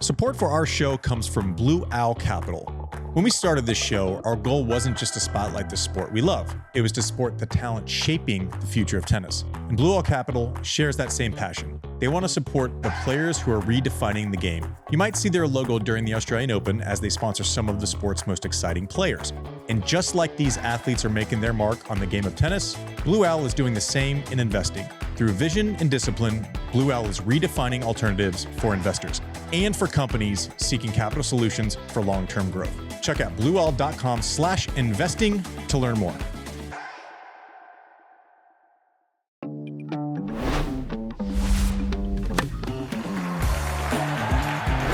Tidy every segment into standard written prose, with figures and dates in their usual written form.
Support for our show comes from Blue Owl Capital. When we started this show, our goal wasn't just to spotlight the sport we love. It was to support the talent shaping the future of tennis. And Blue Owl Capital shares that same passion. They want to support the players who are redefining the game. You might see their logo during the Australian Open as they sponsor some of the sport's most exciting players. And just like these athletes are making their mark on the game of tennis, Blue Owl is doing the same in investing. Through vision and discipline, Blue Owl is redefining alternatives for investors and for companies seeking capital solutions for long-term growth. Check out blueowl.com/investing to learn more.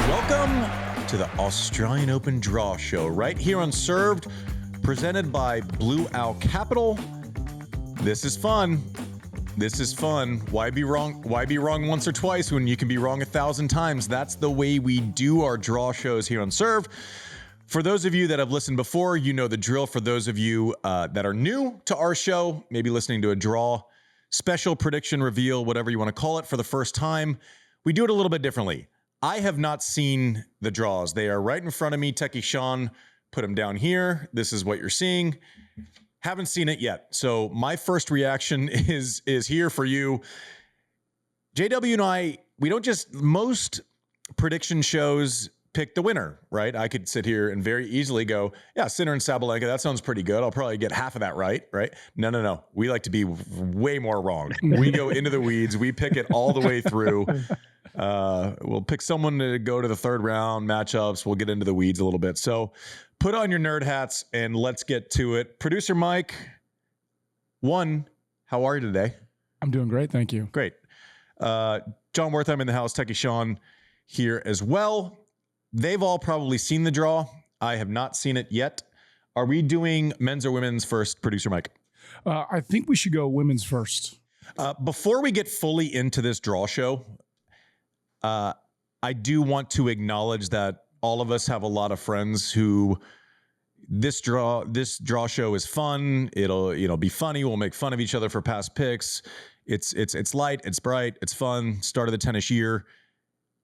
Welcome to the Australian Open Draw Show, right here on Served, presented by Blue Owl Capital. This is fun. This is fun. Why be wrong? Why be wrong once or twice when you can be wrong 1,000 times? That's the way we do our draw shows here on Serve. For those of you that have listened before, you know the drill. For those of you that are new to our show, maybe listening to a draw, special prediction reveal, whatever you want to call it, for the first time, we do it a little bit differently. I have not seen the draws. They are right in front of me. Techie Sean put them down here. This is what you're seeing. Haven't seen it yet. So my first reaction is here for you. JW and I, we don't just, most prediction shows pick the winner, right? I could sit here and very easily go, yeah, Sinner and Sabalenka, that sounds pretty good. I'll probably get half of that right? No. We like to be way more wrong. We go into the weeds. We pick it all the way through. We'll pick someone to go to the third round, matchups. We'll get into the weeds a little bit. So put on your nerd hats and let's get to it. Producer Mike, how are you today? I'm doing great, thank you. Great. Jon Wertheim in the house, Techie Sean here as well. They've all probably seen the draw. I have not seen it yet. Are we doing men's or women's first, Producer Mike? I think we should go women's first. Before we get fully into this draw show, I do want to acknowledge that all of us have a lot of friends who this draw show is fun. It'll be funny. We'll make fun of each other for past picks. It's light, it's bright, it's fun. Start of the tennis year.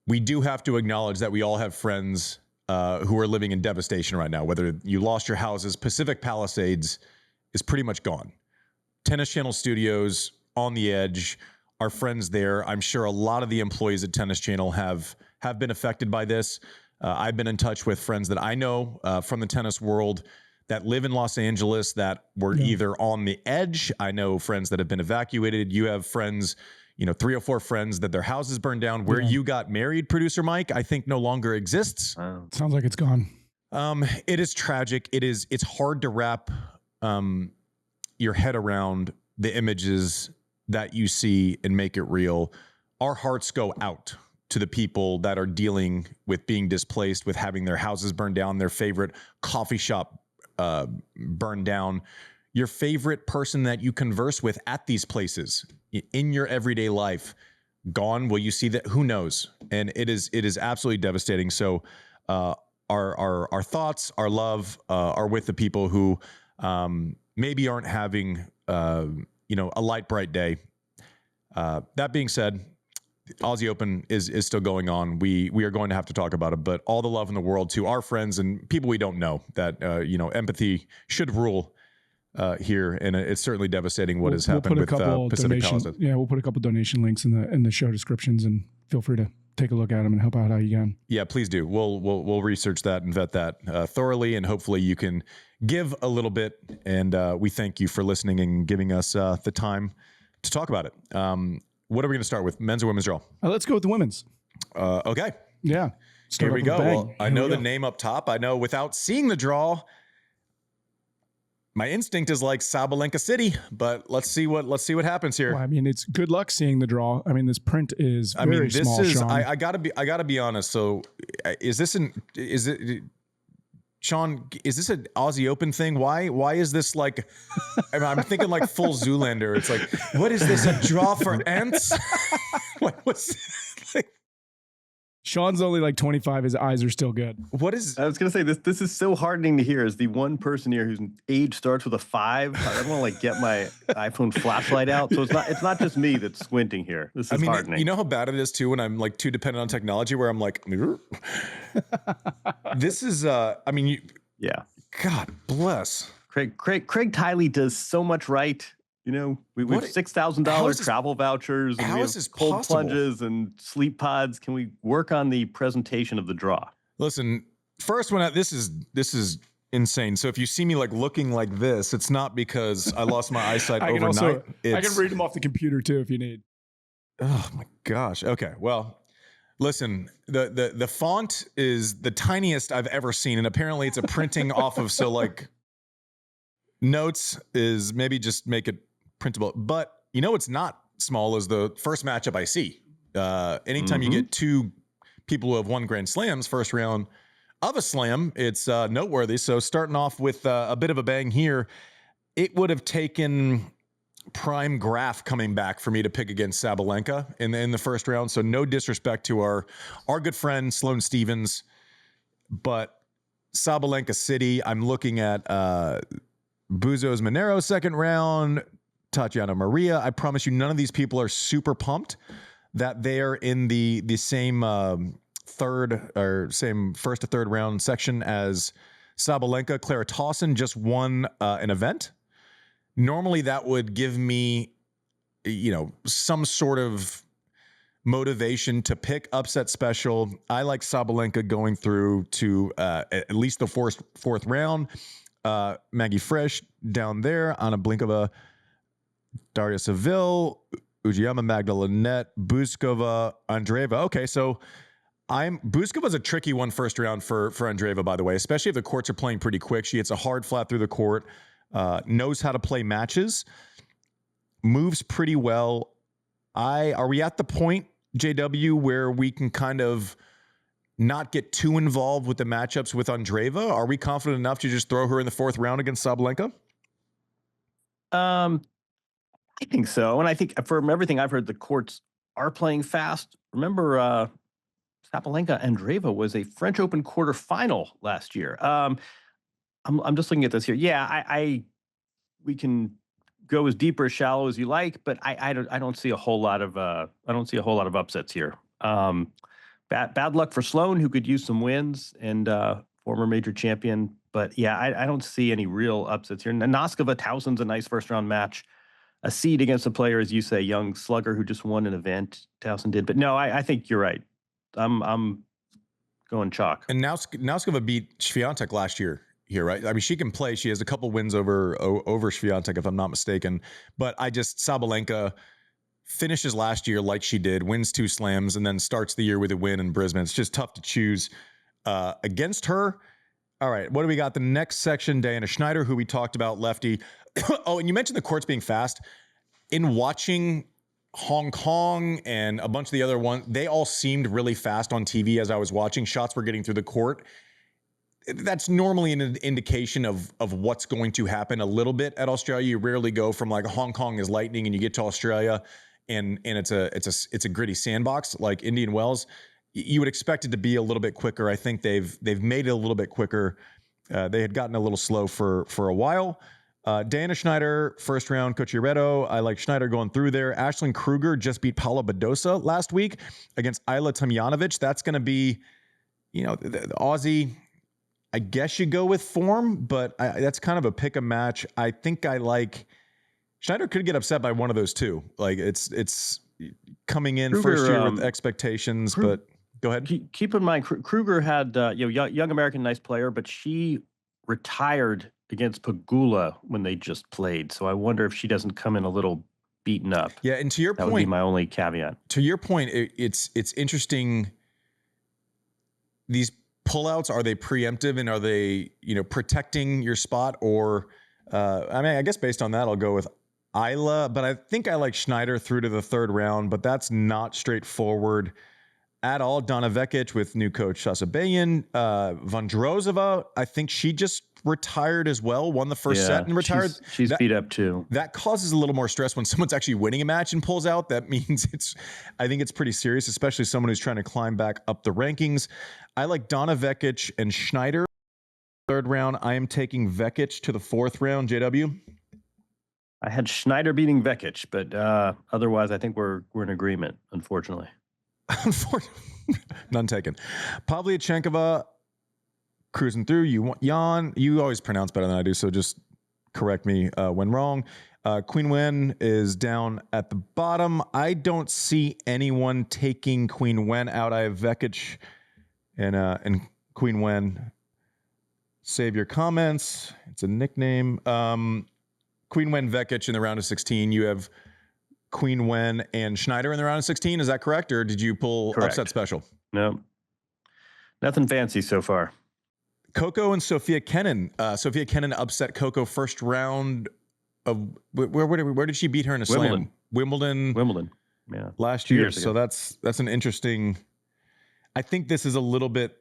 We do have to acknowledge that we all have friends who are living in devastation right now. Whether you lost your houses, Pacific Palisades is pretty much gone. Tennis Channel Studios on the edge. Our friends there. I'm sure a lot of the employees at Tennis Channel have been affected by this. I've been in touch with friends that I know from the tennis world that live in Los Angeles that were either on the edge. I know friends that have been evacuated. You have friends, 3 or 4 friends that their houses burned down. Where you got married, Producer Mike, I think no longer exists. Sounds like it's gone. It is tragic. It's hard to wrap your head around the images that you see and make it real. Our hearts go out to the people that are dealing with being displaced, with having their houses burned down, their favorite coffee shop burned down, your favorite person that you converse with at these places in your everyday life gone. Will you see that? Who knows? And it is absolutely devastating. So our thoughts, our love are with the people who maybe aren't having a light, bright day. That being said, Aussie Open is still going on. We are going to have to talk about it, but all the love in the world to our friends and people we don't know that, empathy should rule here. And it's certainly devastating what has happened with Pacific Palisades. Yeah, we'll put a couple donation links in the show descriptions and feel free to take a look at them and help out how you can. Yeah, please do. We'll research that and vet that thoroughly, and hopefully you can give a little bit. And we thank you for listening and giving us the time to talk about it. What are we going to start with, men's or women's draw? Let's go with the women's. Okay. Yeah. Here we go. Well, I know the name up top. I know without seeing the draw, my instinct is like Sabalenka City, but let's see what happens here. Well, I mean, it's good luck seeing the draw. I mean, this print is very small. Sean. I gotta be honest. So, Sean, is this an Aussie Open thing? Why is this like, I'm thinking like full Zoolander. It's like, what is this, a draw for ants? What's like, Sean's only like 25. His eyes are still good. What is? I was gonna say this is so heartening to hear. As the one person here whose age starts with a 5, I want to like get my iPhone flashlight out. So it's not just me that's squinting here. This is heartening. You know how bad it is too when I'm like too dependent on technology, where I'm like, this is. Yeah. God bless. Craig Tiley does so much right. You know, we have $6,000 travel vouchers, and we have cold plunges and sleep pods. Can we work on the presentation of the draw? Listen, first one, this is insane. So if you see me like looking like this, it's not because I lost my eyesight overnight. I can read them off the computer too if you need. Oh my gosh. Okay. Well, listen, the font is the tiniest I've ever seen, and apparently it's a printing off of. So like, notes is maybe just make it printable. But you know what's not small is the first matchup I see. Anytime you get two people who have won Grand Slams first round of a slam, it's noteworthy. So starting off with a bit of a bang here, it would have taken prime Graf coming back for me to pick against Sabalenka in the first round. So no disrespect to our good friend Sloane Stevens, but Sabalenka City, I'm looking at Buzos Monero second round, Tatiana Maria. I promise you, none of these people are super pumped that they're in the same same first to third round section as Sabalenka. Clara Tauson just won an event. Normally, that would give me, some sort of motivation to pick upset special. I like Sabalenka going through to at least the fourth round. Maggie Fresh down there, Anna Blinkova, Daria Seville, Ujiyama, Magdalenette, Buskova, Andreeva. Okay, so Buskova's a tricky one first round for Andreeva, by the way, especially if the courts are playing pretty quick. She hits a hard flat through the court, knows how to play matches, moves pretty well. Are we at the point, JW, where we can kind of not get too involved with the matchups with Andreeva? Are we confident enough to just throw her in the fourth round against Sabalenka? I think so. And I think from everything I've heard, the courts are playing fast. Remember, Sabalenka Andreeva was a French Open quarterfinal last year. I'm just looking at this here. Yeah, we can go as deep or as shallow as you like, but I don't see a whole lot of upsets here. Bad luck for Sloane, who could use some wins, and former major champion. But yeah, I don't see any real upsets here. Noskova Towson's a nice first round match. A seed against a player, as you say, young slugger who just won an event. Towson did, but no, I think you're right. I'm going chalk. And Noskova beat Swiatek last year here, right? I mean, she can play. She has a couple wins over Swiatek, if I'm not mistaken. But Sabalenka finishes last year like she did, wins 2 slams, and then starts the year with a win in Brisbane. It's just tough to choose against her. All right, what do we got? The next section, Diana Schneider, who we talked about, lefty. Oh, and you mentioned the courts being fast. In watching Hong Kong and a bunch of the other ones, they all seemed really fast on TV as I was watching. Shots were getting through the court. That's normally an indication of what's going to happen a little bit at Australia. You rarely go from like Hong Kong is lightning and you get to Australia and it's a gritty sandbox like Indian Wells. You would expect it to be a little bit quicker. I think they've made it a little bit quicker. They had gotten a little slow for a while. Diana Schneider, first round, Cochireto. I like Schneider going through there. Ashlyn Kruger just beat Paula Badosa last week against Ayla Tomljanovic. That's going to be, the Aussie. I guess you go with form, but that's kind of a pick a match. I think I like Schneider could get upset by one of those two. Like it's coming in Kruger, first year with expectations, but go ahead. Keep in mind, Kruger had young American, nice player, but she retired against Pegula when they just played. So I wonder if she doesn't come in a little beaten up. Yeah, and to your point, that would be my only caveat. To your point, it's interesting. These pullouts, are they preemptive and are they protecting your spot? Or I guess based on that, I'll go with Ayla, but I think I like Schneider through to the third round. But that's not straightforward. at all. Donna Vekic with new coach Sasabayan. Vondrosova, I think she just retired as well, won the first set and retired. She's beat up too. That causes a little more stress when someone's actually winning a match and pulls out. That means I think it's pretty serious, especially someone who's trying to climb back up the rankings. I like Donna Vekic and Schneider. Third round, I am taking Vekic to the fourth round. JW? I had Schneider beating Vekic, but otherwise I think we're in agreement, unfortunately. None taken. Pavlyuchenkova cruising through. You want Jan. You always pronounce better than I do, so just correct me when wrong. Queen Wen is down at the bottom. I don't see anyone taking Queen Wen out. I have Vekic and Queen Wen. Save your comments. It's a nickname. Queen Wen Vekic in the round of 16. You have Queen Wen and Schneider in the round of 16. Is that correct? Or did you pull upset special? No. Nothing fancy so far. Coco and Sophia Kenin. Sophia Kenin upset Coco first round of where did she beat her in a slam? Wimbledon. Yeah. Last year. So that's an interesting. I think this is a little bit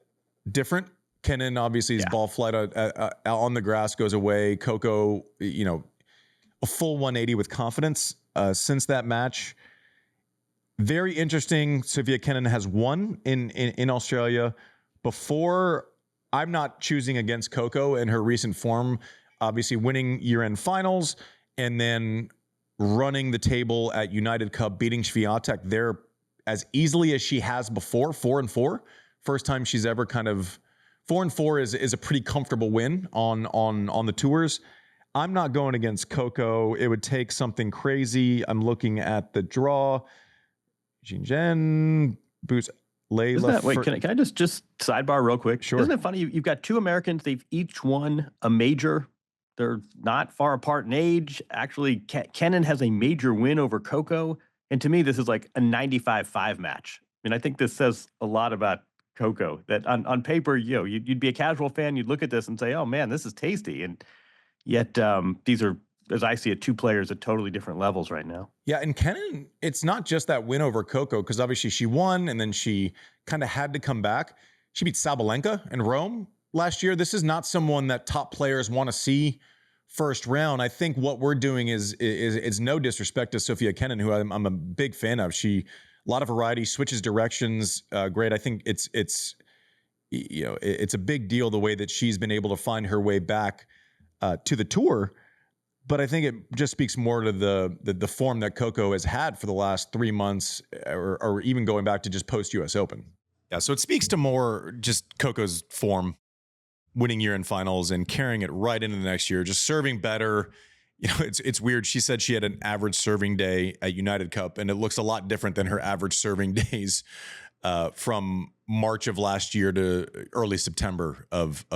different. Kenin obviously his ball flight on the grass goes away. Coco, a full 180 with confidence since that match. Very interesting. Sophia Kenin has won in Australia before. I'm not choosing against Coco in her recent form, obviously winning year-end finals and then running the table at United Cup, beating Swiatek there as easily as she has before, 4-4. First time she's ever kind of 4-4 is a pretty comfortable win on the tours. I'm not going against Coco. It would take something crazy. I'm looking at the draw. Jinzhen, Boots, Layla. Can I just sidebar real quick? Sure. Isn't it funny? You've got two Americans. They've each won a major. They're not far apart in age. Actually, Kenin has a major win over Coco. And to me, this is like a 95-5 match. I mean, I think this says a lot about Coco. That on paper, you'd be a casual fan. You'd look at this and say, oh, man, this is tasty. And yet these are, as I see it, two players at totally different levels right now. Yeah, and Kenin, it's not just that win over Coco, because obviously she won and then she kind of had to come back. She beat Sabalenka in Rome last year. This is not someone that top players want to see first round. I think what we're doing is no disrespect to Sophia Kenin, who I'm a big fan of. She, a lot of variety, switches directions, great. I think it's a big deal the way that she's been able to find her way back to the tour. But I think it just speaks more to the form that Coco has had for the last 3 months, or even going back to just post US Open. Yeah, so it speaks to more just Coco's form, winning year-end finals and carrying it right into the next year, just serving better. It's weird. She said she had an average serving day at United Cup, and it looks a lot different than her average serving days from March of last year to early September of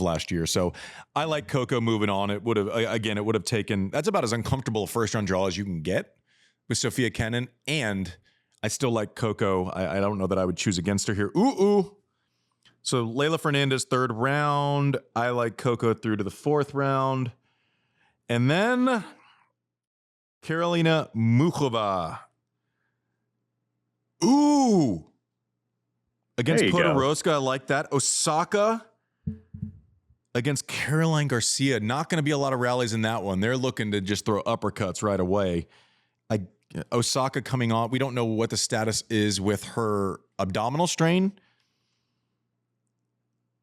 last year. So I like Coco moving on. It would have taken, that's about as uncomfortable a first round draw as you can get with Sophia Kenin. And I still like Coco. I don't know that I would choose against her here. So Leylah Fernandez, third round. I like Coco through to the fourth round. And then Karolina Muchova. Against Podoroska, I like that. Osaka against Caroline Garcia. Not going to be a lot of rallies in that one. They're looking to just throw uppercuts right away. Osaka coming on. We don't know what the status is with her abdominal strain.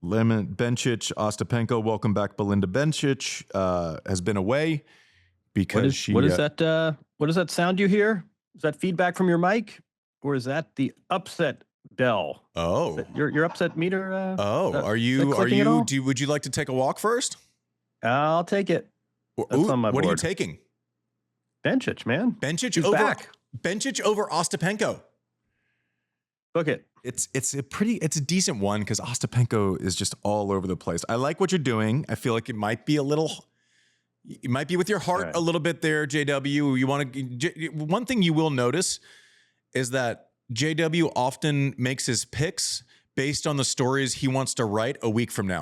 Bencic, Ostapenko. Welcome back, Belinda Bencic. Has been away because what does that sound you hear? Is that feedback from your mic, or is that the upset bell? Oh, your upset meter. Would you like to take a walk first? I'll take it. That's on my board. What are you taking? Bencic, man. Bencic over Ostapenko. Book it. It's a decent one because Ostapenko is just all over the place. I like what you're doing. I feel like it might be with your heart a little bit there, JW. One thing you will notice is that JW often makes his picks based on the stories he wants to write a week from now.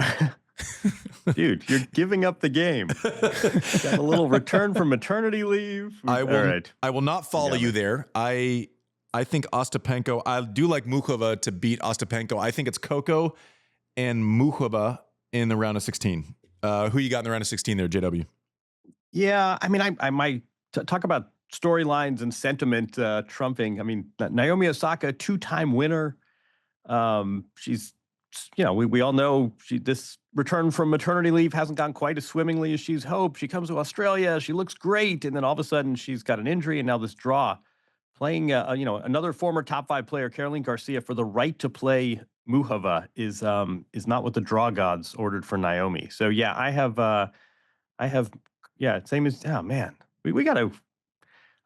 Dude, you're giving up the game. Got a little return from maternity leave. I will not follow you there. I I think Ostapenko. I do like Muchova to beat Ostapenko. I think it's Coco and Muchova in the round of 16. Who you got in the round of 16 there, JW? Yeah, I mean, I might talk about storylines and sentiment trumping. I mean, Naomi Osaka, two-time winner. She's, we all know this return from maternity leave hasn't gone quite as swimmingly as she's hoped. She comes to Australia, she looks great, and then all of a sudden she's got an injury, and now this draw. Playing, another former top 5 player, Caroline Garcia, for the right to play Muchova is not what the draw gods ordered for Naomi. So yeah, I have, same as, oh man, we got to.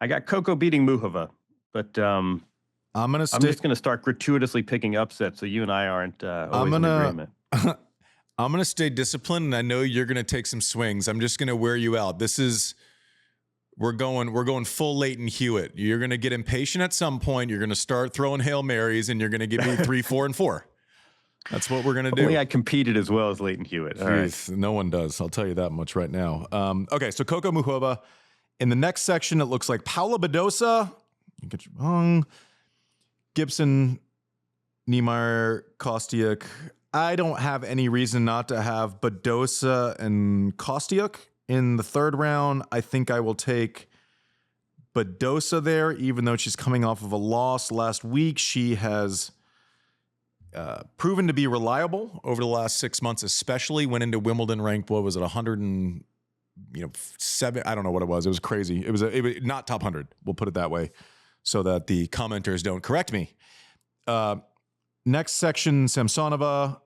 I got Coco beating Muchova, but I'm just gonna start gratuitously picking upsets, so you and I aren't always in agreement. I'm gonna stay disciplined, and I know you're gonna take some swings. I'm just gonna wear you out. We're going full Leighton Hewitt. You're gonna get impatient at some point. You're gonna start throwing Hail Marys, and you're gonna give me 3, 4, and 4. That's what we're gonna do. Only I competed as well as Leighton Hewitt. All right. No one does. I'll tell you that much right now. Okay, so Coco Muchova. In the next section, it looks like Paula Badosa. You get you wrong. Gibson, Niemeyer, Kostiuk. I don't have any reason not to have Badosa and Kostiuk in the third round. I think I will take Badosa there, even though she's coming off of a loss last week. She has proven to be reliable over the last 6 months, especially went into Wimbledon ranked, what was it, 107? I don't know what it was. It was crazy. It was not top 100. We'll put it that way so that the commenters don't correct me. Next section, Samsonova,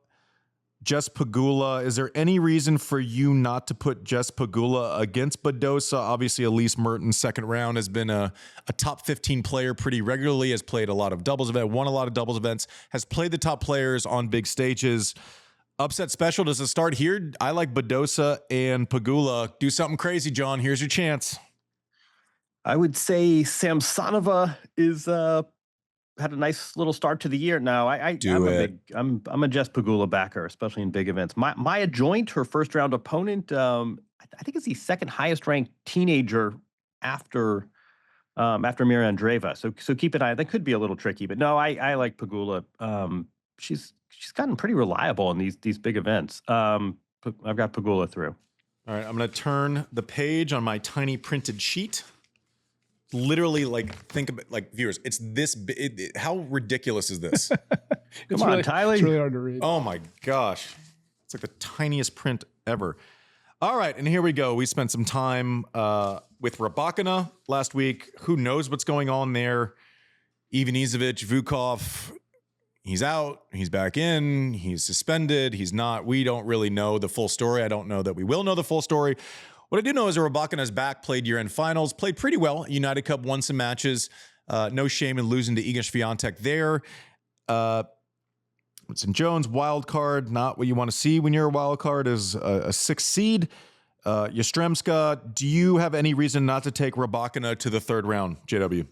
Jess Pegula. Is there any reason for you not to put Jess Pegula against Badosa? Obviously, Elise Mertens, second round, has been a top 15 player pretty regularly, has played a lot of doubles events, won a lot of doubles events, has played the top players on big stages. Upset special, does it start here? I like Badosa and Pegula. Do something crazy, John. Here's your chance. I would say Samsonova is had a nice little start to the year. Now I'm a Jess Pegula backer, especially in big events. Maya Joint, her first round opponent, I think it's the second highest ranked teenager after Mira Andreeva. So keep an eye. That could be a little tricky, but no, I like Pegula. She's gotten pretty reliable in these big events. I've got Pegula through. All right, I'm going to turn the page on my tiny printed sheet. Literally, think about, viewers, it's this big. How ridiculous is this? Come on, Tyler. It's really hard to read. Oh my gosh. It's like the tiniest print ever. All right, and here we go. We spent some time with Rybakina last week. Who knows what's going on there? Ivanisevic, Vukov, he's out, he's back in, he's suspended, he's not. We don't really know the full story. I don't know that we will know the full story. What I do know is Rybakina's back, played year-end finals, played pretty well. United Cup, won some matches. No shame in losing to Iga Swiatek there. St. Jones, wild card, not what you want to see when you're a wild card, is a 6th seed. Yastremska, do you have any reason not to take Rybakina to the third round, JW?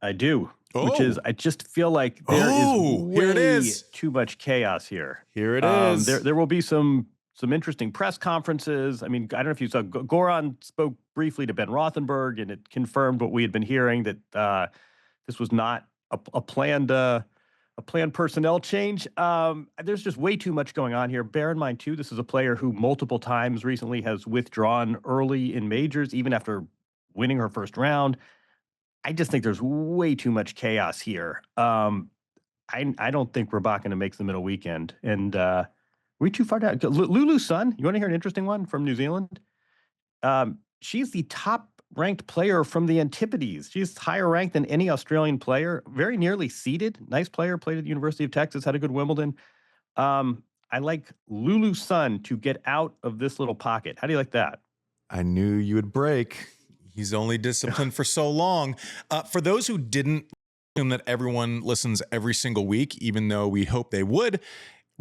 I do, which is I just feel like there is too much chaos here. Here it is. There will be some interesting press conferences. I mean, I don't know if you saw, Goran spoke briefly to Ben Rothenberg, and it confirmed what we had been hearing, that this was not a planned personnel change. There's just way too much going on here. Bear in mind, too, this is a player who multiple times recently has withdrawn early in majors, even after winning her first round. I just think there's way too much chaos here. I don't think Rybakina makes the middle weekend. And we too far down. Lulu Sun, you want to hear an interesting one from New Zealand? She's the top-ranked player from the Antipodes. She's higher ranked than any Australian player, very nearly seeded. Nice player, played at the University of Texas, had a good Wimbledon. I like Lulu Sun to get out of this little pocket. How do you like that? I knew you would break. He's only disciplined for so long. For those who didn't assume that everyone listens every single week, even though we hope they would,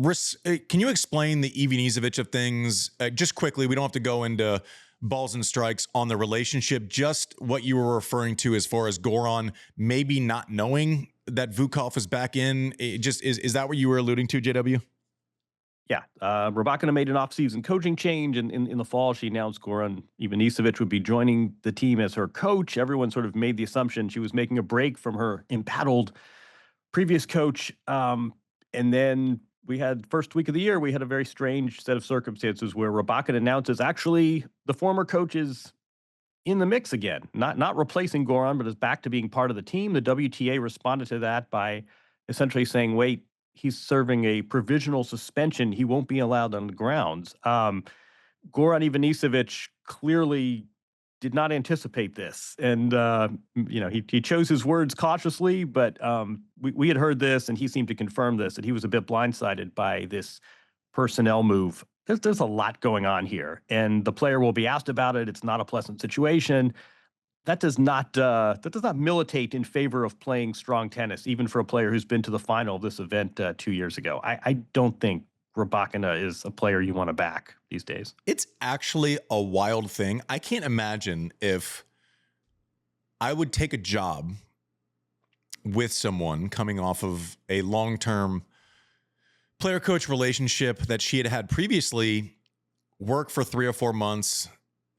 can you explain the Ivanisevic of things just quickly? We don't have to go into balls and strikes on the relationship, just what you were referring to as far as Goran maybe not knowing that Vukov is back in. Is that what you were alluding to, JW? Yeah, Rybakina made an off-season coaching change, and in the fall, she announced Goran Ivanisevic would be joining the team as her coach. Everyone sort of made the assumption she was making a break from her embattled previous coach. And then we had first week of the year, we had a very strange set of circumstances where Rybakina announces actually the former coach is in the mix again, not replacing Goran, but is back to being part of the team. The WTA responded to that by essentially saying, "Wait, he's serving a provisional suspension. He won't be allowed on the grounds." Goran Ivanisevic clearly did not anticipate this, and he chose his words cautiously, but we had heard this, and he seemed to confirm this, that he was a bit blindsided by this personnel move. There's a lot going on here, and the player will be asked about it. It's not a pleasant situation. That does not militate in favor of playing strong tennis, even for a player who's been to the final of this event 2 years ago. I don't think Rybakina is a player you want to back these days. It's actually a wild thing. I can't imagine if I would take a job with someone coming off of a long-term player-coach relationship that she had previously, work for 3 or 4 months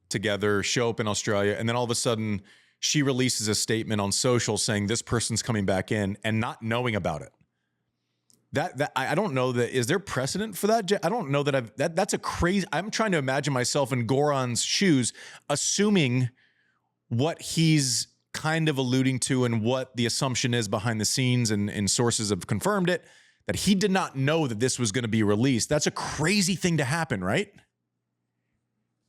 together, show up in Australia, and then all of a sudden she releases a statement on social saying this person's coming back in and not knowing about it. That I don't know that, is there precedent for that? I don't know that that's a crazy, I'm trying to imagine myself in Goran's shoes, assuming what he's kind of alluding to and what the assumption is behind the scenes, and sources have confirmed it, that he did not know that this was going to be released. That's a crazy thing to happen, right?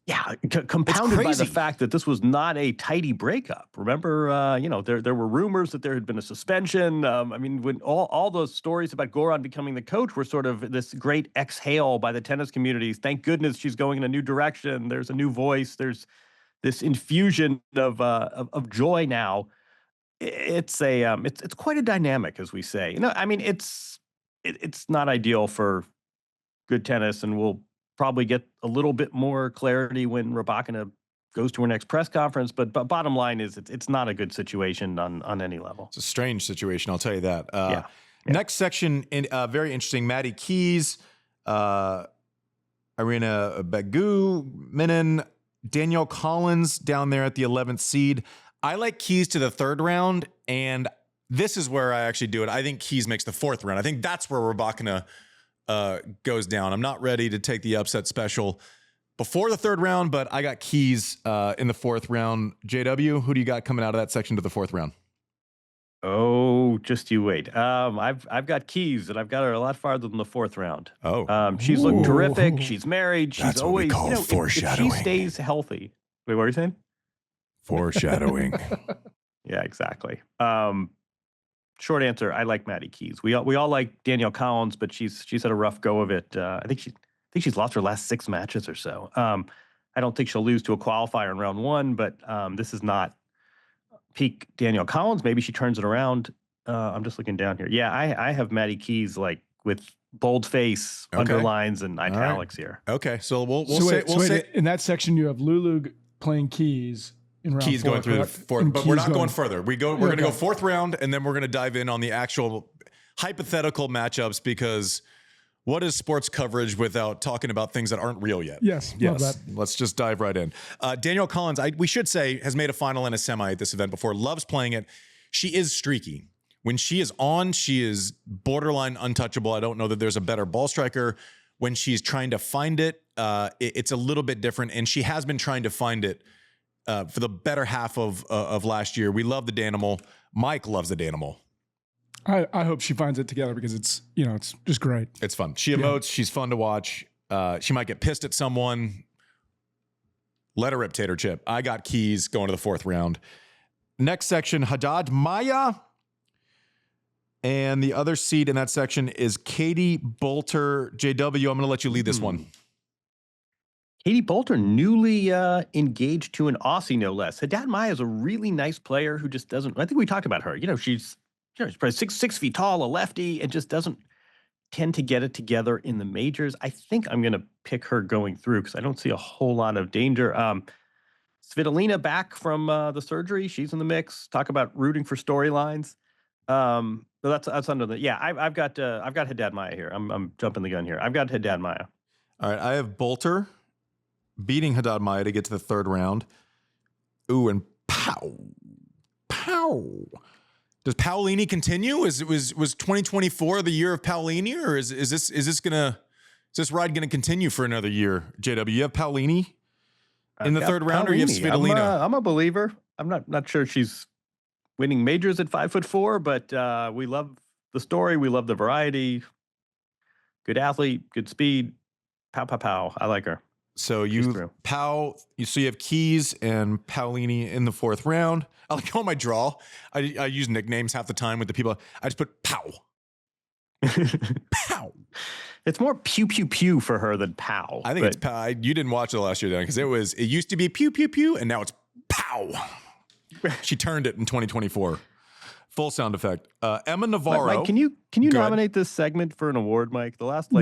Yeah, compounded by the fact that this was not a tidy breakup. Remember, there were rumors that there had been a suspension. When all those stories about Goran becoming the coach were sort of this great exhale by the tennis communities. Thank goodness she's going in a new direction. There's a new voice. There's this infusion of joy now. It's quite a dynamic, as we say. It's not ideal for good tennis, and we'll probably get a little bit more clarity when Rybakina goes to her next press conference. But bottom line is, it's not a good situation on any level. It's a strange situation, I'll tell you that. Yeah. Next section, very interesting. Maddie Keys, Irina Begu-Minen, Danielle Collins down there at the 11th seed. I like Keys to the 3rd round, and this is where I actually do it. I think Keys makes the 4th round. I think that's where Rybakina goes down. I'm not ready to take the upset special before the 3rd round, but I got Keys in the 4th round. JW, who do you got coming out of that section to the 4th round? Oh, just you wait. I've got Keys, and I've got her a lot farther than the 4th round. Oh, she's looked terrific. She's married. She's That's always, what we call foreshadowing. If she stays healthy. Wait, what are you saying? Foreshadowing. Yeah, exactly. Short answer, I like Maddie Keys. We all like Danielle Collins, but she's had a rough go of it. I think she's lost her last 6 matches or so. I don't think she'll lose to a qualifier in round 1, but this is not peak Danielle Collins. Maybe she turns it around. I'm just looking down here. Yeah, I have Maddie Keys like with bold face, underlines, and italics here. Okay, so we'll say in that section you have Lulu playing Keys. Keys going through the 4th, but we're not going further. We're going to go 4th round, and then we're going to dive in on the actual hypothetical matchups, because what is sports coverage without talking about things that aren't real yet? Yes. Let's just dive right in. Danielle Collins, we should say, has made a final and a semi at this event before. Loves playing it. She is streaky. When she is on, she is borderline untouchable. I don't know that there's a better ball striker. When she's trying to find it, it's a little bit different, and she has been trying to find it for the better half of last year. We love the Danimal. Mike loves the Danimal. I hope she finds it together, because it's just great. It's fun. She emotes. Yeah. She's fun to watch. She might get pissed at someone. Let her rip, tater chip. I got Keys going to the 4th round. Next section, Haddad Maya. And the other seed in that section is Katie Bolter. JW, I'm going to let you lead this one. Katie Bolter, newly engaged to an Aussie, no less. Haddad Maya is a really nice player who just doesn't. I think we talked about her. She's probably six feet tall, a lefty, and just doesn't tend to get it together in the majors. I think I'm going to pick her going through, because I don't see a whole lot of danger. Svitolina back from the surgery. She's in the mix. Talk about rooting for storylines. So that's under the I've got Haddad Maya here. I'm jumping the gun here. I've got Haddad Maya. All right, I have Bolter beating Haddad Maya to get to the third round. Ooh, and pow. Does Paolini continue? Was 2024 the year of Paolini, or is this ride gonna continue for another year? JW, you have Paolini in the third round, or you have Svitolina? I'm a believer. I'm not sure she's winning majors at 5'4", but we love the story. We love the variety. Good athlete, good speed. Pow. I like her. So you have Keys and Paolini in the fourth round. I like on my draw. I use nicknames half the time with the people. I just put pow. Pow. It's more pew pew pew for her than pow. I think it's pow. You didn't watch it last year then, because it used to be pew pew pew, and now it's pow. She turned it in 2024. Full sound effect. Emma Navarro. Mike, can you nominate this segment for an award, Mike? The last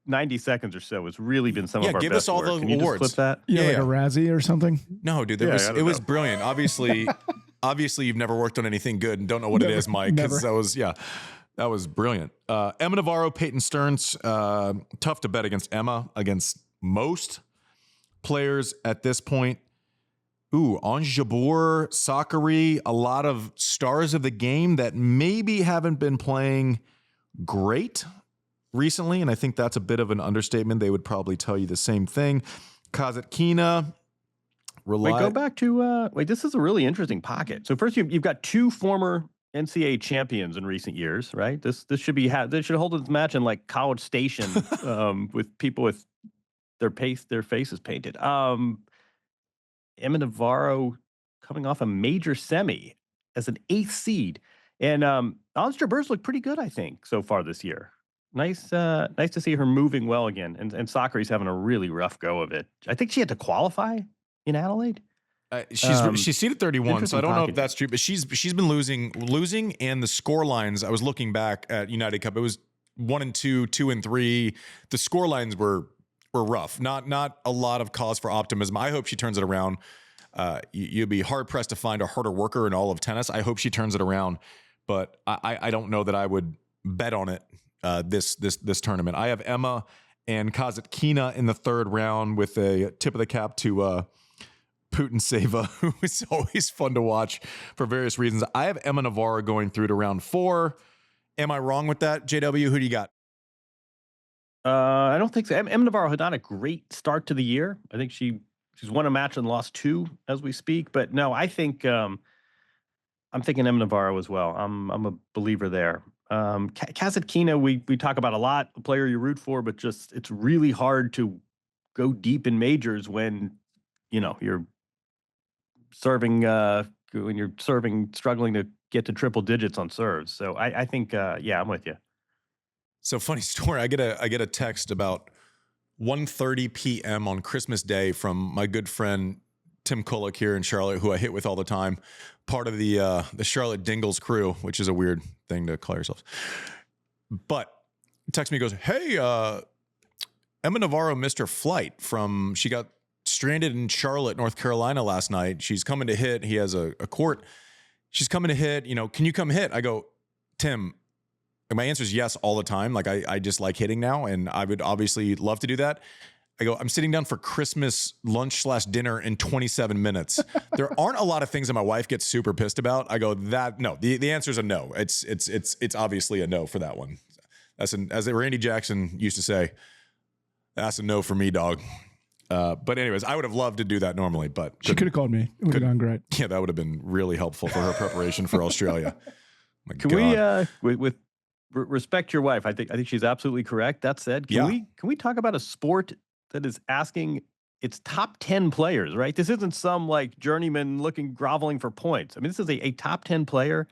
90 seconds or so has really been some of our give best us all work. the Can you awards. just clip that? Like a Razzie or something. No, dude, it was brilliant. Obviously, you've never worked on anything good and don't know what it is, Mike. Because that was brilliant. Emma Navarro, Peyton Stearns. Tough to bet against Emma, against most players at this point. Ooh, Ange Jabeur, Sakari, a lot of stars of the game that maybe haven't been playing great recently, and I think that's a bit of an understatement. They would probably tell you the same thing. Kazetkina. Go back to this is a really interesting pocket. So first you've got two former NCAA champions in recent years, right? This should hold this match in like College Station with people with their faces painted. Emma Navarro coming off a major semi as an 8th seed. And Ange Jabeur's looked pretty good, I think, so far this year. Nice to see her moving well again. And Sakari's having a really rough go of it. I think she had to qualify in Adelaide. She's seated 31, so I don't know if that's true, but she's been losing, and the score lines. I was looking back at United Cup. It was 1-2, 2-3. The score lines were rough. Not a lot of cause for optimism. I hope she turns it around. You'd be hard pressed to find a harder worker in all of tennis. I hope she turns it around, but I don't know that I would bet on it this tournament. I have Emma and Kazetkina in the third round with a tip of the cap to Putin-Seva, who is always fun to watch for various reasons. I have Emma Navarro going through to round 4. Am I wrong with that, JW? Who do you got? I don't think so. Emma Navarro had not a great start to the year. I think she's won a match and lost 2 as we speak. But no, I think I'm thinking Emma Navarro as well. I'm a believer there. Kazetkina, we talk about a lot, the player you root for, but just it's really hard to go deep in majors when you're serving struggling to get to triple digits on serves. So I think I'm with you. So funny story. I get a text about 1:30 p.m. on Christmas Day from my good friend Tim Kullock here in Charlotte, who I hit with all the time, part of the Charlotte Dingles crew, which is a weird thing to call yourselves. But he texts me, goes, "Hey, Emma Navarro missed her flight she got stranded in Charlotte, North Carolina last night. She's coming to hit. He has a court. She's coming to hit. Can you come hit?" I go, "Tim." And my answer is yes all the time. Like I just like hitting now, and I would obviously love to do that. I go, I'm sitting down for Christmas lunch/dinner in 27 minutes. There aren't a lot of things that my wife gets super pissed about. I go, no. The answer is a no. It's obviously a no for that one. As Randy Jackson used to say, that's a no for me, dog. But anyways, I would have loved to do that normally, but she could have called me. It would have gone great. Yeah, that would have been really helpful for her preparation for Australia. Can we with respect your wife? I think she's absolutely correct. That said, can we talk about a sport that is asking its top 10 players, right? This isn't some like journeyman groveling for points. I mean, this is a top 10 player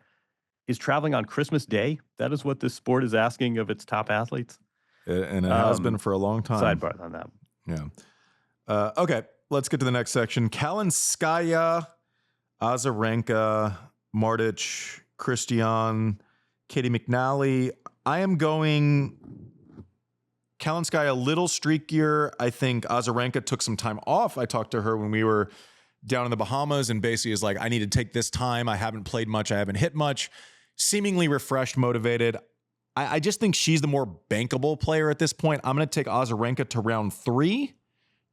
is traveling on Christmas Day. That is what this sport is asking of its top athletes. And it has been for a long time. Sidebar on that. Yeah. Okay, let's get to the next section. Kalinskaya, Azarenka, Martic, Christian, Katie McNally. I am going Kalinskaya a little streakier. I think Azarenka took some time off. I talked to her when we were down in the Bahamas and basically is like, I need to take this time. I haven't played much. I haven't hit much. seemingly refreshed, motivated. I just think she's the more bankable player at this point. I'm going to take Azarenka to round 3.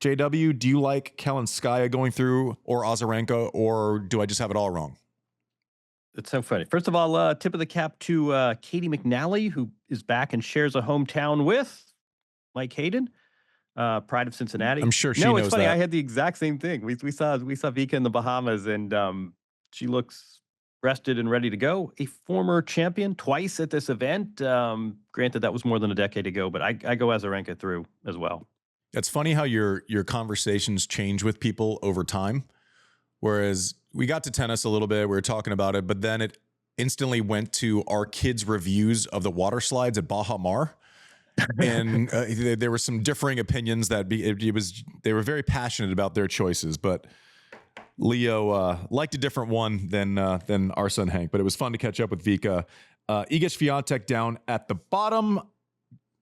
JW, do you like Kalinskaya going through or Azarenka, or do I just have it all wrong? It's so funny. First of all, tip of the cap to Katie McNally, who is back and shares a hometown with Mike Hayden, pride of Cincinnati. I'm sure she No, knows it's funny. that. I had the exact same thing. We saw Vika in the Bahamas, and she looks rested and ready to go. A former champion twice at this event. Granted, that was more than a decade ago, but I go Azarenka through as well. It's funny how your conversations change with people over time. Whereas we got to tennis a little bit, we were talking about it, but then it instantly went to our kids' reviews of the water slides at Baja Mar. And there were some differing opinions that they were very passionate about their choices, but Leo liked a different one than our son Hank. But it was fun to catch up with Vika. Iga Swiatek down at the bottom.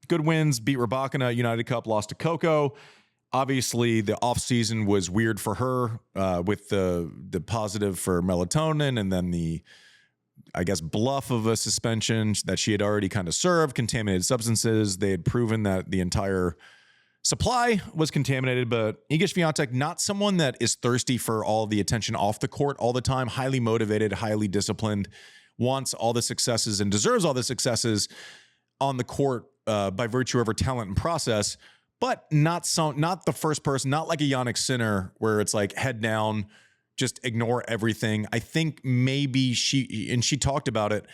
Good wins, beat Rybakina, United Cup, lost to Coco. Obviously, the offseason was weird for her with the positive for melatonin and then the, I guess, bluff of a suspension that she had already kind of served, contaminated substances. They had proven that the entire supply was contaminated, but Iga Swiatek, not someone that is thirsty for all the attention off the court all the time, highly motivated, highly disciplined, wants all the successes and deserves all the successes on the court by virtue of her talent and process. But not the first person, not like a Jannik Sinner where it's like head down, just ignore everything. I think maybe she talked about it.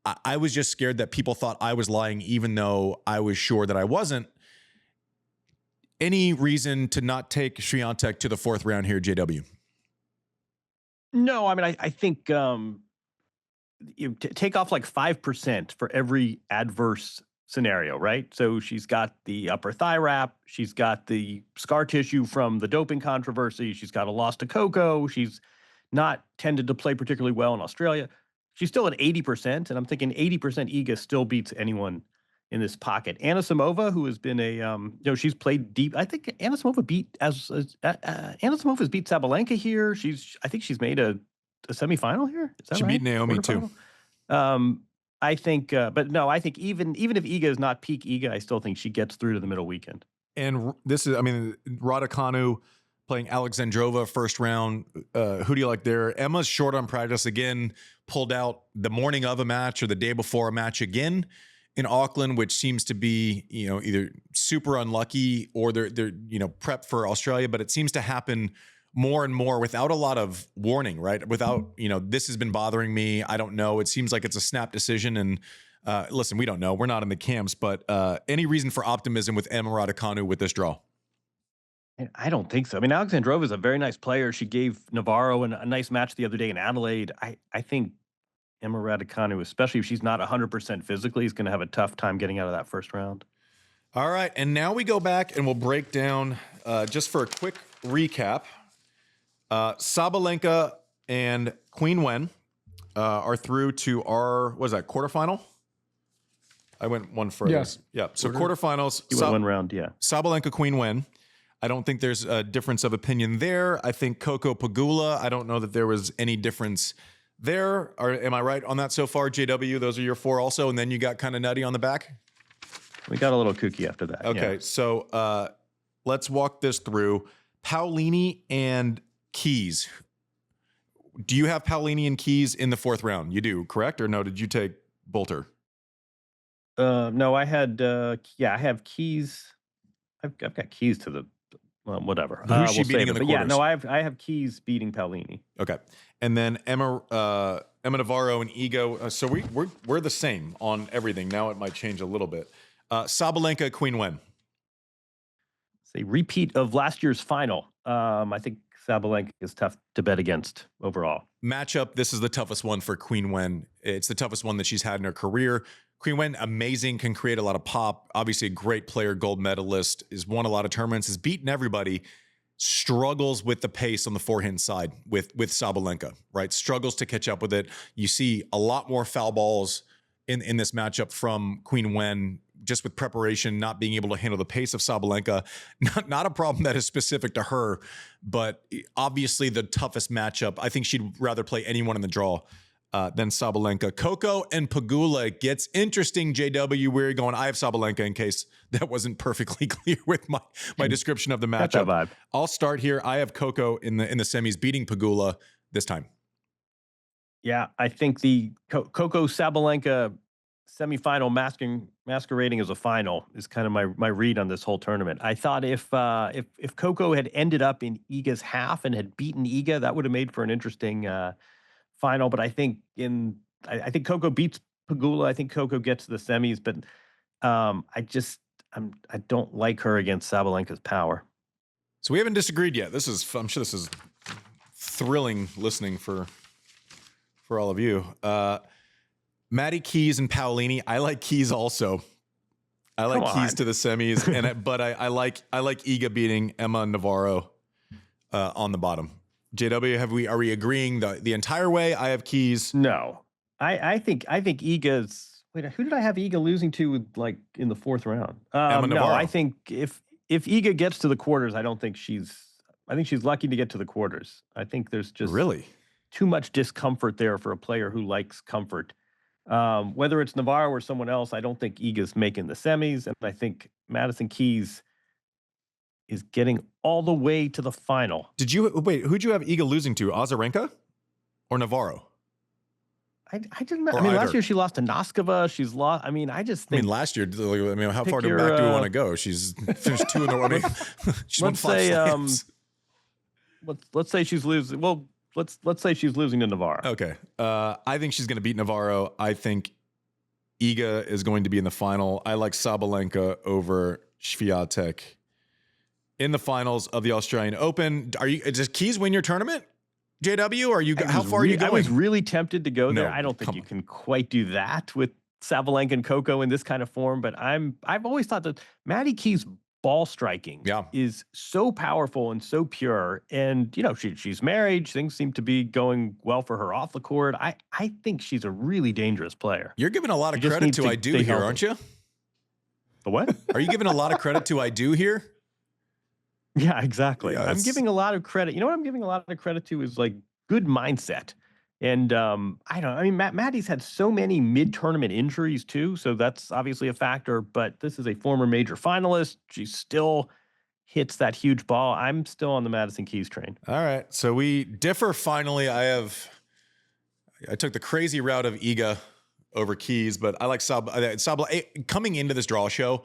I was just scared that people thought I was lying, even though I was sure that I wasn't. Any reason to not take Swiatek to the 4th round here, JW? No, I mean, I think you take off like 5% for every adverse scenario, right? So she's got the upper thigh wrap, she's got the scar tissue from the doping controversy, she's got a loss to Coco, she's not tended to play particularly well in Australia. She's still at 80%, and I'm thinking 80% Iga still beats anyone in this pocket. Anna Samova, who has been she's played deep. I think Anna Samova Samova's beat Sabalenka here. I think she's made a semifinal here. Is that she right? beat Naomi too. I think, but no, I think even if Iga is not peak Iga, I still think she gets through to the middle weekend. And this is, Raducanu playing Alexandrova first round. Who do you like there? Emma's short on practice again, pulled out the morning of a match or the day before a match again in Auckland, which seems to be, either super unlucky or they're prepped for Australia, but it seems to happen more and more without a lot of warning, right? Without, this has been bothering me. I don't know. It seems like it's a snap decision. And listen, we don't know. We're not in the camps, but any reason for optimism with Emma Raducanu with this draw? I don't think so. I mean, Alexandrova is a very nice player. She gave Navarro a nice match the other day in Adelaide. I think Emma Raducanu, especially if she's not 100% physically, is going to have a tough time getting out of that first round. All right. And now we go back and we'll break down, just for a quick recap, Sabalenka and Queen Wen are through to our, what is that, quarterfinal? I went one further. Yes. Yeah. So quarterfinals. You went one round, yeah. Sabalenka, Queen Wen. I don't think there's a difference of opinion there. I think Coco Pagula, I don't know that there was any difference there. Am I right on that so far, JW? Those are your 4 also, and then you got kind of nutty on the back? We got a little kooky after that. Okay, yeah. So let's walk this through. Paolini and Keys. Do you have Paolini and Keys in the 4th round? You do, correct? Or no, did you take Bolter? No, I had, I have Keys. I've got Keys to the, whatever. Who's she beating in the quarters? Yeah, no, I have Keys beating Paolini. Okay. And then Emma Navarro and Iga. So we're the same on everything. Now it might change a little bit. Sabalenka, Queen Wen. It's a repeat of last year's final. I think Sabalenka is tough to bet against overall. Matchup, this is the toughest one for Queen Wen. It's the toughest one that she's had in her career. Queen Wen, amazing, can create a lot of pop. Obviously a great player, gold medalist, has won a lot of tournaments, has beaten everybody. Struggles with the pace on the forehand side with Sabalenka, right? Struggles to catch up with it. You see a lot more foul balls in this matchup from Queen Wen, just with preparation, not being able to handle the pace of Sabalenka. Not a problem that is specific to her, but obviously the toughest matchup. I think she'd rather play anyone in the draw. then Sabalenka. Coco and Pegula. It gets interesting, JW. Where are you going? I have Sabalenka in case that wasn't perfectly clear with my description of the Got that matchup. vibe. I'll start here. I have Coco in the semis beating Pegula this time. Yeah, I think the Coco Sabalenka semifinal masquerading as a final is kind of my read on this whole tournament. I thought if Coco had ended up in Iga's half and had beaten Iga, that would have made for an interesting final. But I think I think Coco beats Pegula. I think Coco gets to the semis, but I don't like her against Sabalenka's power. So we haven't disagreed yet. I'm sure this is thrilling listening for all of you. Maddie Keys and Paolini. I like Keys also. I like Keys to the semis, but I like Iga beating Emma Navarro on the bottom. JW, are we agreeing the entire way? I have Keys. No, I think Iga's. Wait, who did I have Iga losing to like in the fourth round? Emma Navarro. No, I think if Iga gets to the quarters, I think she's lucky to get to the quarters. I think there's just really too much discomfort there for a player who likes comfort. Whether it's Navarro or someone else, I don't think Iga's making the semis, and I think Madison Keys is getting all the way to the final. Who'd you have Iga losing to? Azarenka or Navarro? I didn't know. Last year she lost to Noskova. She's lost. Last year, how far back do we want to go? She's finished 2 in the row. She's won 5 slams. Let's say she's losing. Well, let's say she's losing to Navarro. Okay. I think she's going to beat Navarro. I think Iga is going to be in the final. I like Sabalenka over Swiatek in the finals of the Australian Open. Does Keys win your tournament? JW, how far are you going? I was really tempted to go there. No, I don't think you can quite do that with Sabalenka and Coco in this kind of form, but I've always thought that Maddie Keys' ball striking is so powerful and so pure. And, she's married. Things seem to be going well for her off the court. I think she's a really dangerous player. You're giving a lot of credit to I Do here, aren't you? The what? Are you giving a lot of credit to I Do here? Yeah, exactly. Yeah, I'm giving a lot of credit. You know what I'm giving a lot of credit to is like good mindset. And Maddie's had so many mid-tournament injuries too, so that's obviously a factor, but this is a former major finalist. She still hits that huge ball. I'm still on the Madison Keys train. All right, so we differ finally. I took the crazy route of Iga over Keys, but I like Sabla. Coming into this draw show,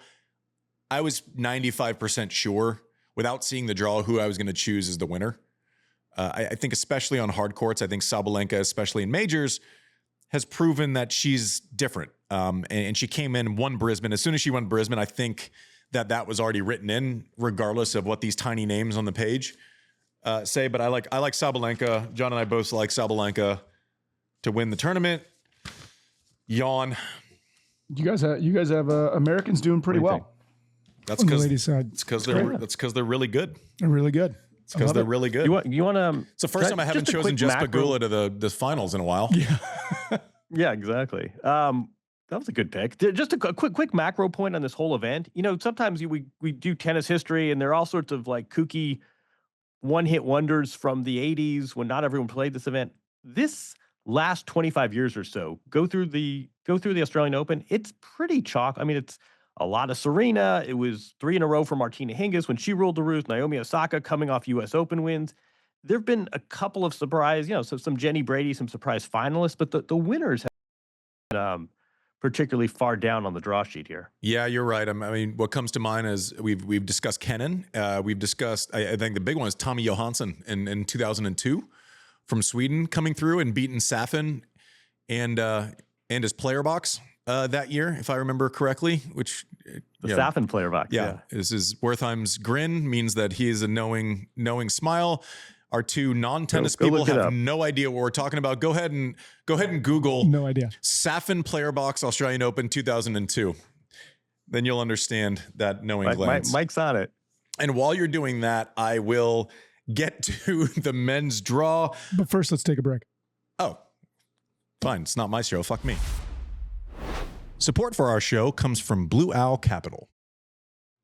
I was 95% sure, without seeing the draw, who I was going to choose as the winner. I think especially on hard courts, I think Sabalenka, especially in majors, has proven that she's different. And she came in, won Brisbane. As soon as she won Brisbane, I think that was already written in, regardless of what these tiny names on the page say. But I like Sabalenka. John and I both like Sabalenka to win the tournament. Yawn. You guys have Americans doing pretty well. That's because ladies' side. That's because they're really good. They're really good. It's because they're really good. You want to? It's the first time I haven't chosen Jess Pegula to the finals in a while. Yeah. Yeah, exactly. That was a good pick. Just a quick macro point on this whole event. Sometimes we do tennis history, and there are all sorts of like kooky one-hit wonders from the 80s when not everyone played this event. This last 25 years or so, go through the Australian Open. It's pretty chalk. It's a lot of Serena. It was 3 in a row for Martina Hingis when she ruled the roost. Naomi Osaka coming off U.S. Open wins. There have been a couple of surprise, so some Jenny Brady, some surprise finalists, but the winners have been particularly far down on the draw sheet here. Yeah, you're right. What comes to mind is we've discussed Kenin. We've discussed, I think the big one is Tommy Johansson in 2002 from Sweden coming through and beating Safin and his player box. That year, if I remember correctly, which the Safin player box. Yeah, this is Wertheim's grin means that he is a knowing smile. Our two non-tennis people have no idea what we're talking about. Go ahead and Google. No idea. Safin player box Australian Open 2002. Then you'll understand that knowing glance. Mike's on it. And while you're doing that, I will get to the men's draw. But first, let's take a break. Oh, fine. It's not my show. Fuck me. Support for our show comes from Blue Owl Capital.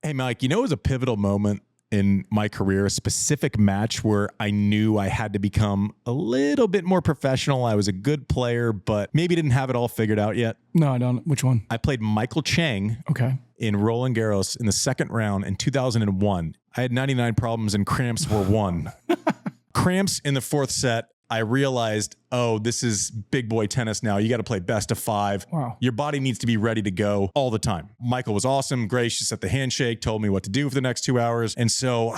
Hey, Mike, it was a pivotal moment in my career, a specific match where I knew I had to become a little bit more professional. I was a good player, but maybe didn't have it all figured out yet. No, I don't. Which one? I played Michael Chang Okay. in Roland Garros in the second round in 2001. I had 99 problems and cramps were one. Cramps in the fourth set. I realized, oh, this is big boy tennis now. You got to play best of 5. Wow. Your body needs to be ready to go all the time. Michael was awesome, gracious at the handshake, told me what to do for the next 2 hours. And so,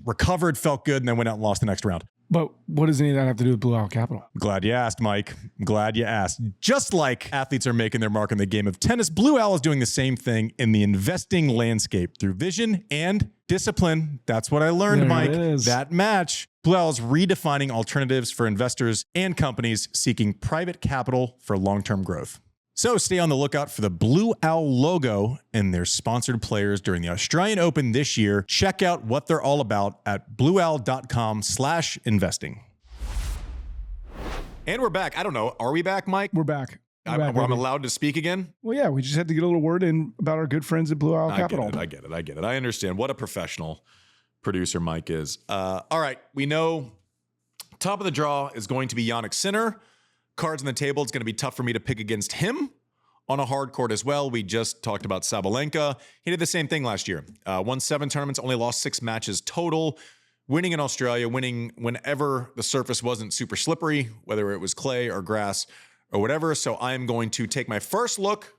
recovered, felt good, and then went out and lost the next round. But what does any of that have to do with Blue Owl Capital? Glad you asked, Mike. Glad you asked. Just like athletes are making their mark in the game of tennis, Blue Owl is doing the same thing in the investing landscape through vision and discipline. That's what I learned, There Mike. it is. That match. Blue Owl is redefining alternatives for investors and companies seeking private capital for long-term growth. So stay on the lookout for the Blue Owl logo and their sponsored players during the Australian Open this year. Check out what they're all about at blueowl.com/investing. And we're back. I don't know. Are we back, Mike? We're back. We're I'm back, baby. allowed to speak again? Well, yeah, we just had to get a little word in about our good friends at Blue Owl Capital. I get it. I understand. What a professional producer Mike is. All right. We know top of the draw is going to be Jannik Sinner. Cards on the table. It's going to be tough for me to pick against him on a hard court as well. We just talked about Sabalenka. He did the same thing last year. Won 7 tournaments, only lost 6 matches total. Winning in Australia, winning whenever the surface wasn't super slippery, whether it was clay or grass or whatever. So I'm going to take my first look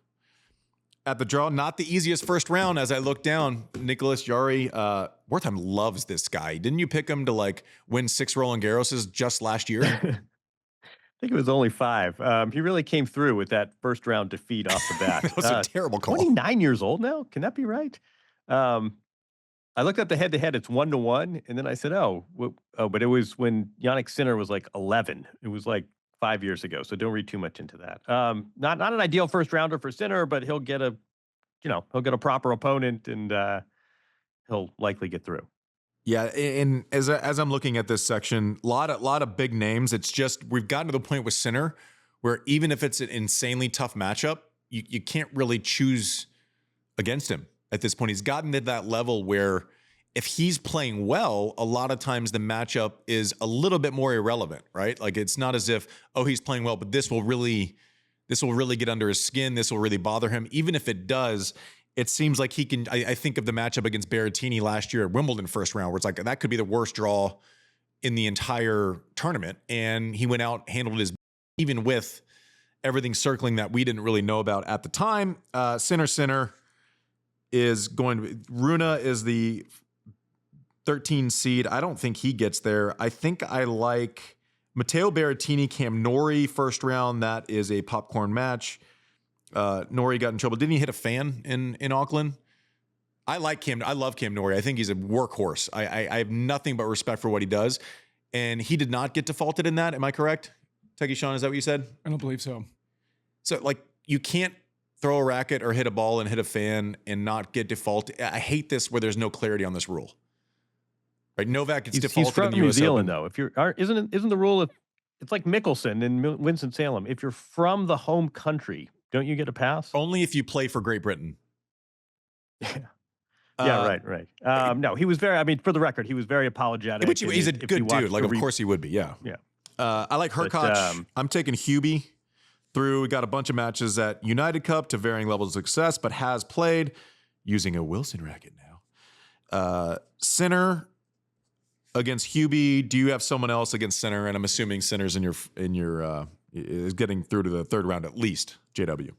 at the draw. Not the easiest first round as I look down. Nicholas Jarry, Wertheim loves this guy. Didn't you pick him to win 6 Roland Garroses just last year? I think it was only 5. He really came through with that first round defeat off the bat. That was a terrible call. 29 years old now? Can that be right? I looked at the head-to-head. It's 1-1. And then I said, but it was when Jannik Sinner was 11. It was 5 years ago. So don't read too much into that. Not an ideal first rounder for Sinner, but he'll get a proper opponent and he'll likely get through. Yeah, and as I'm looking at this section, a lot of big names. It's just we've gotten to the point with Sinner where even if it's an insanely tough matchup, you can't really choose against him at this point. He's gotten to that level where if he's playing well, a lot of times the matchup is a little bit more irrelevant, right? It's not as if, he's playing well, but this will really get under his skin. This will really bother him. Even if it does, it seems like he can. I think of the matchup against Berrettini last year at Wimbledon first round, where it's that could be the worst draw in the entire tournament. And he went out, handled his, even with everything circling that we didn't really know about at the time. Sinner is going to, Runa is the 13 seed. I don't think he gets there. I think I like Matteo Berrettini, Cam Norrie first round. That is a popcorn match. Norrie got in trouble. Didn't he hit a fan in Auckland? I like Cam. I love Cam Norrie. I think he's a workhorse. I have nothing but respect for what he does. And he did not get defaulted in that. Am I correct? Techie Sean, is that what you said? I don't believe so. So you can't throw a racket or hit a ball and hit a fan and not get defaulted. I hate this where there's no clarity on this rule. Right? Novak gets defaulted He's from in the New US Zealand, Open. though. Isn't the rule it's like Mickelson in Winston-Salem. If you're from the home country, don't you get a pass? Only if you play for Great Britain. Yeah, right. No, he was for the record, he was very apologetic. But he's a good dude. Of course he would be. Yeah. Yeah. I like Hurkacz. I'm taking Hubie through. We got a bunch of matches at United Cup to varying levels of success, but has played using a Wilson racket now. Sinner against Hubie. Do you have someone else against Sinner? And I'm assuming Sinner's in your is getting through to the third round at least. JW.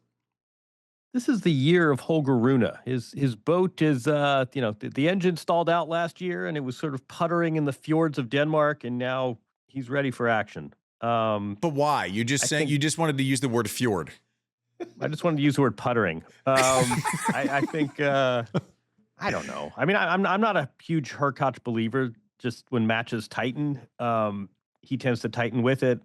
This is the year of Holger Rune. His boat is the engine stalled out last year and it was sort of puttering in the fjords of Denmark, and now he's ready for action. But why? You just wanted to use the word fjord. I just wanted to use the word puttering. I think I don't know. I mean, I'm not a huge Hurkacz believer. Just when matches tighten, he tends to tighten with it.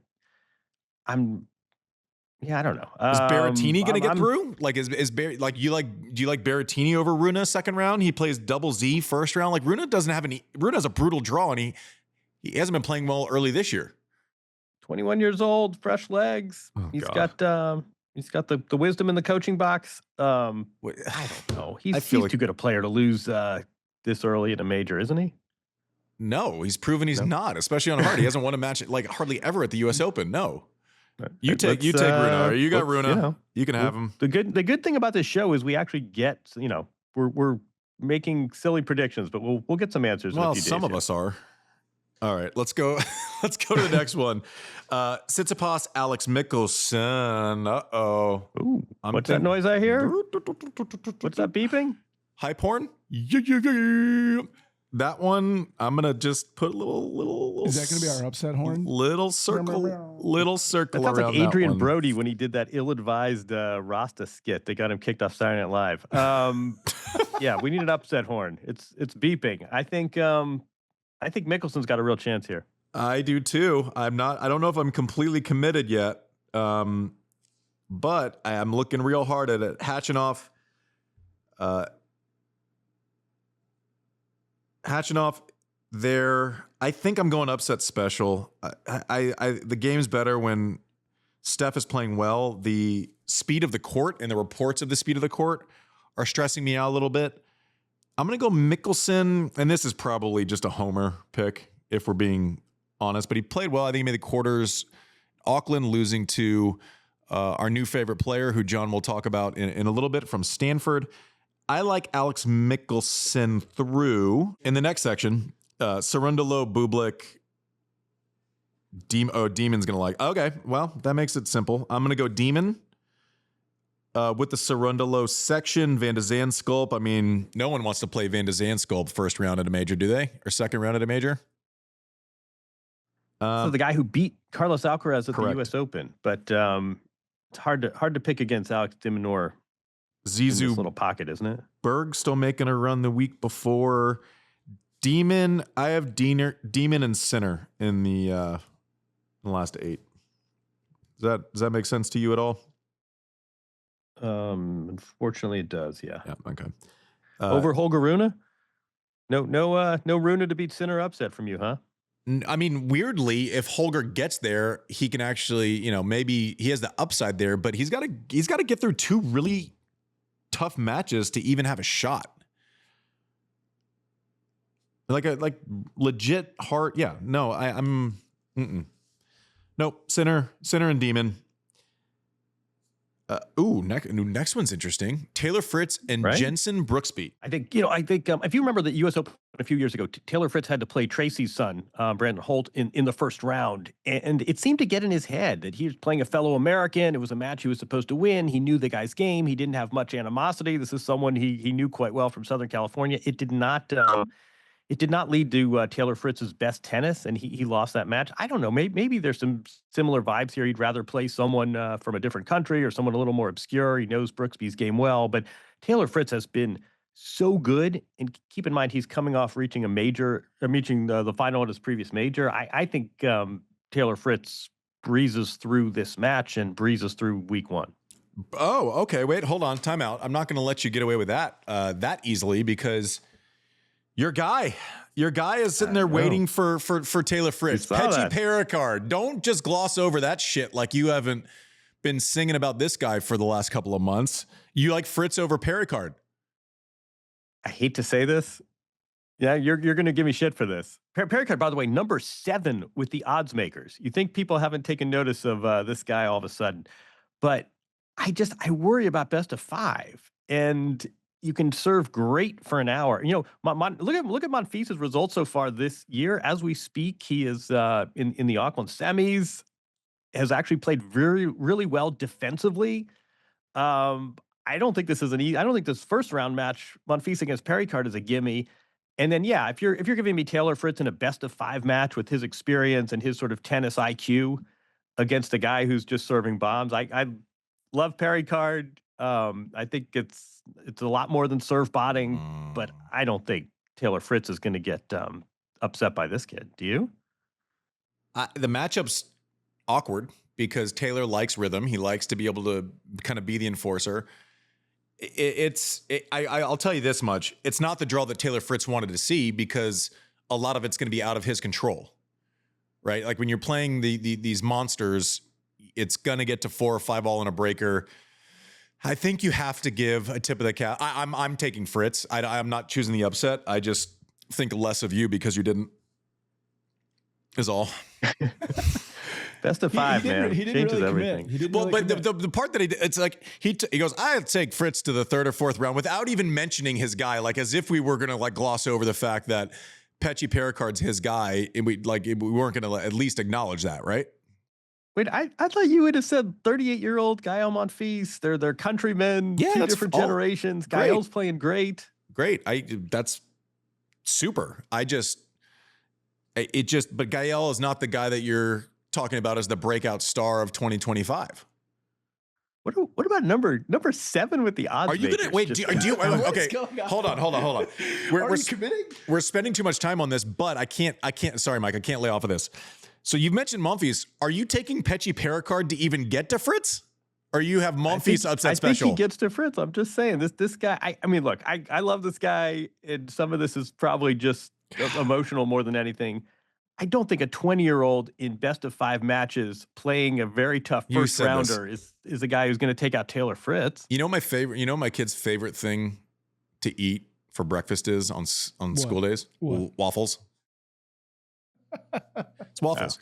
I don't know. Is Berrettini going to get through? Do you like Berrettini over Rune second round? He plays double Z first round. Rune doesn't have any. Rune has a brutal draw, and he hasn't been playing well early this year. 21 years old, fresh legs. He's got the wisdom in the coaching box. I don't know. He's too good a player to lose this early in a major, isn't he? No, he's proven he's not, especially on hard. He hasn't won a match like hardly ever at the U.S. Open. No. You take Runa. You got Runa. You can have him. The good thing about this show is we actually get, we're making silly predictions, but we'll get some answers. Well, some of us are. All right, let's go. Let's go to the next one. Tsitsipas, Alex Mickelson. Uh-oh. Ooh, what's that noise I hear? What's that beeping? Hype horn? That one, I'm gonna just put a little. Is that gonna be our upset horn? Little circle That sounds around like Adrian that one. Brody when he did that ill-advised Rasta skit. They got him kicked off Saturday Night Live. Yeah, we need an upset horn. It's beeping. I think Mickelson's got a real chance here. I do too. I don't know if I'm completely committed yet, but I am looking real hard at it. Hatching off there. I think I'm going upset special. The game's better when Steph is playing well. The speed of the court and the reports of the speed of the court are stressing me out a little bit. I'm going to go Mickelson, and this is probably just a homer pick if we're being honest, but he played well. I think he made the quarters. Auckland losing to our new favorite player, who John will talk about in a little bit, from Stanford. I like Alex Mickelson through. In the next section, Cerundolo, Bublik. Demon's going to like. Okay, well, that makes it simple. I'm going to go Demon. With the Cerundolo section, Van de Zandschulp. I mean, no one wants to play Van de Zandschulp first round at a major, do they? Or second round at a major? So the guy who beat Carlos Alcaraz at correct. the U.S. Open, but it's hard to pick against Alex de Minaur. Zizou, in this little pocket, isn't it? Berg still making a run the week before. Demon, I have Demon and Sinner in the last 8. Does that make sense to you at all? Unfortunately, it does. Yeah. Yeah. Okay. Over Holger Rune? No Rune to beat Sinner upset from you, huh? I mean, weirdly, if Holger gets there, he can actually, maybe he has the upside there, but he's got to get through 2 really tough matches to even have a shot. Like legit hard. Yeah. No, I'm. Nope. Sinner and Demon. Next one's interesting. Taylor Fritz and Jensen Brooksby. I think if you remember the U.S. Open a few years ago, Taylor Fritz had to play Tracy's son, Brandon Holt, in the first round, and it seemed to get in his head that he was playing a fellow American. It was a match he was supposed to win. He knew the guy's game. He didn't have much animosity. This is someone he knew quite well from Southern California. It did not. It did not lead to Taylor Fritz's best tennis, and he lost that match. I don't know. Maybe there's some similar vibes here. He'd rather play someone from a different country or someone a little more obscure. He knows Brooksby's game well, but Taylor Fritz has been so good. And keep in mind, he's coming off reaching a major, reaching the final at his previous major. I think Taylor Fritz breezes through this match and breezes through week 1. Oh, okay. Wait, hold on. Time out. I'm not going to let you get away with that easily, because your guy is sitting there waiting for Taylor Fritz. Pecci Pericard. Don't just gloss over that shit like you haven't been singing about this guy for the last couple of months. You like Fritz over Pericard. I hate to say this. Yeah, you're going to give me shit for this. Pericard, by the way, number 7 with the odds makers. You think people haven't taken notice of this guy all of a sudden. But I worry about best of 5. And you can serve great for an hour. Look at Monfils' results so far this year. As we speak, he is in the Auckland semis. Has actually played really well defensively. I don't think this is I don't think this first round match, Monfils against Pericard, is a gimme. And then if you're giving me Taylor Fritz in a best of 5 match with his experience and his sort of tennis IQ against a guy who's just serving bombs, I love Pericard. I think it's a lot more than serve botting, but I don't think Taylor Fritz is going to get upset by this kid. Do you? The matchup's awkward because Taylor likes rhythm. He likes to be able to kind of be the enforcer. I'll tell you this much. It's not the draw that Taylor Fritz wanted to see, because a lot of it's going to be out of his control, right? Like when you're playing these monsters, it's going to get to 4 or 5 all in a breaker. I think you have to give a tip of the cap. I'm taking Fritz. I'm not choosing the upset. I just think less of you because you didn't. Is all. Best of five, man. He didn't Changes really everything. commit. He didn't Well, really but commit. the part that it's like he goes, I'd take Fritz to the 3rd or 4th round without even mentioning his guy, like as if we were gonna like gloss over the fact that Pecci Pericard's his guy, and we weren't gonna at least acknowledge that, right? Wait, I thought you would have said 38-year-old Gael Monfils. They're countrymen, Yeah, two that's different all generations. great. Gael's playing great. Great. That's super. But Gael is not the guy that you're talking about as the breakout star of 2025. What about number 7 with the odds? Are you gonna wait? Do you okay? Hold on. Are you committing? We're spending too much time on this, but I can't. Sorry, Mike, I can't lay off of this. So you've mentioned Monfils. Are you taking Pecci Pericard to even get to Fritz? Or you have Monfils upset special? I think he gets to Fritz. I'm just saying this guy. I mean, look, I love this guy, and some of this is probably just emotional more than anything. I don't think a 20-year-old in best of 5 matches playing a very tough first rounder is a guy who's going to take out Taylor Fritz. You know my kid's favorite thing to eat for breakfast is on school days? What? Waffles. It's waffles.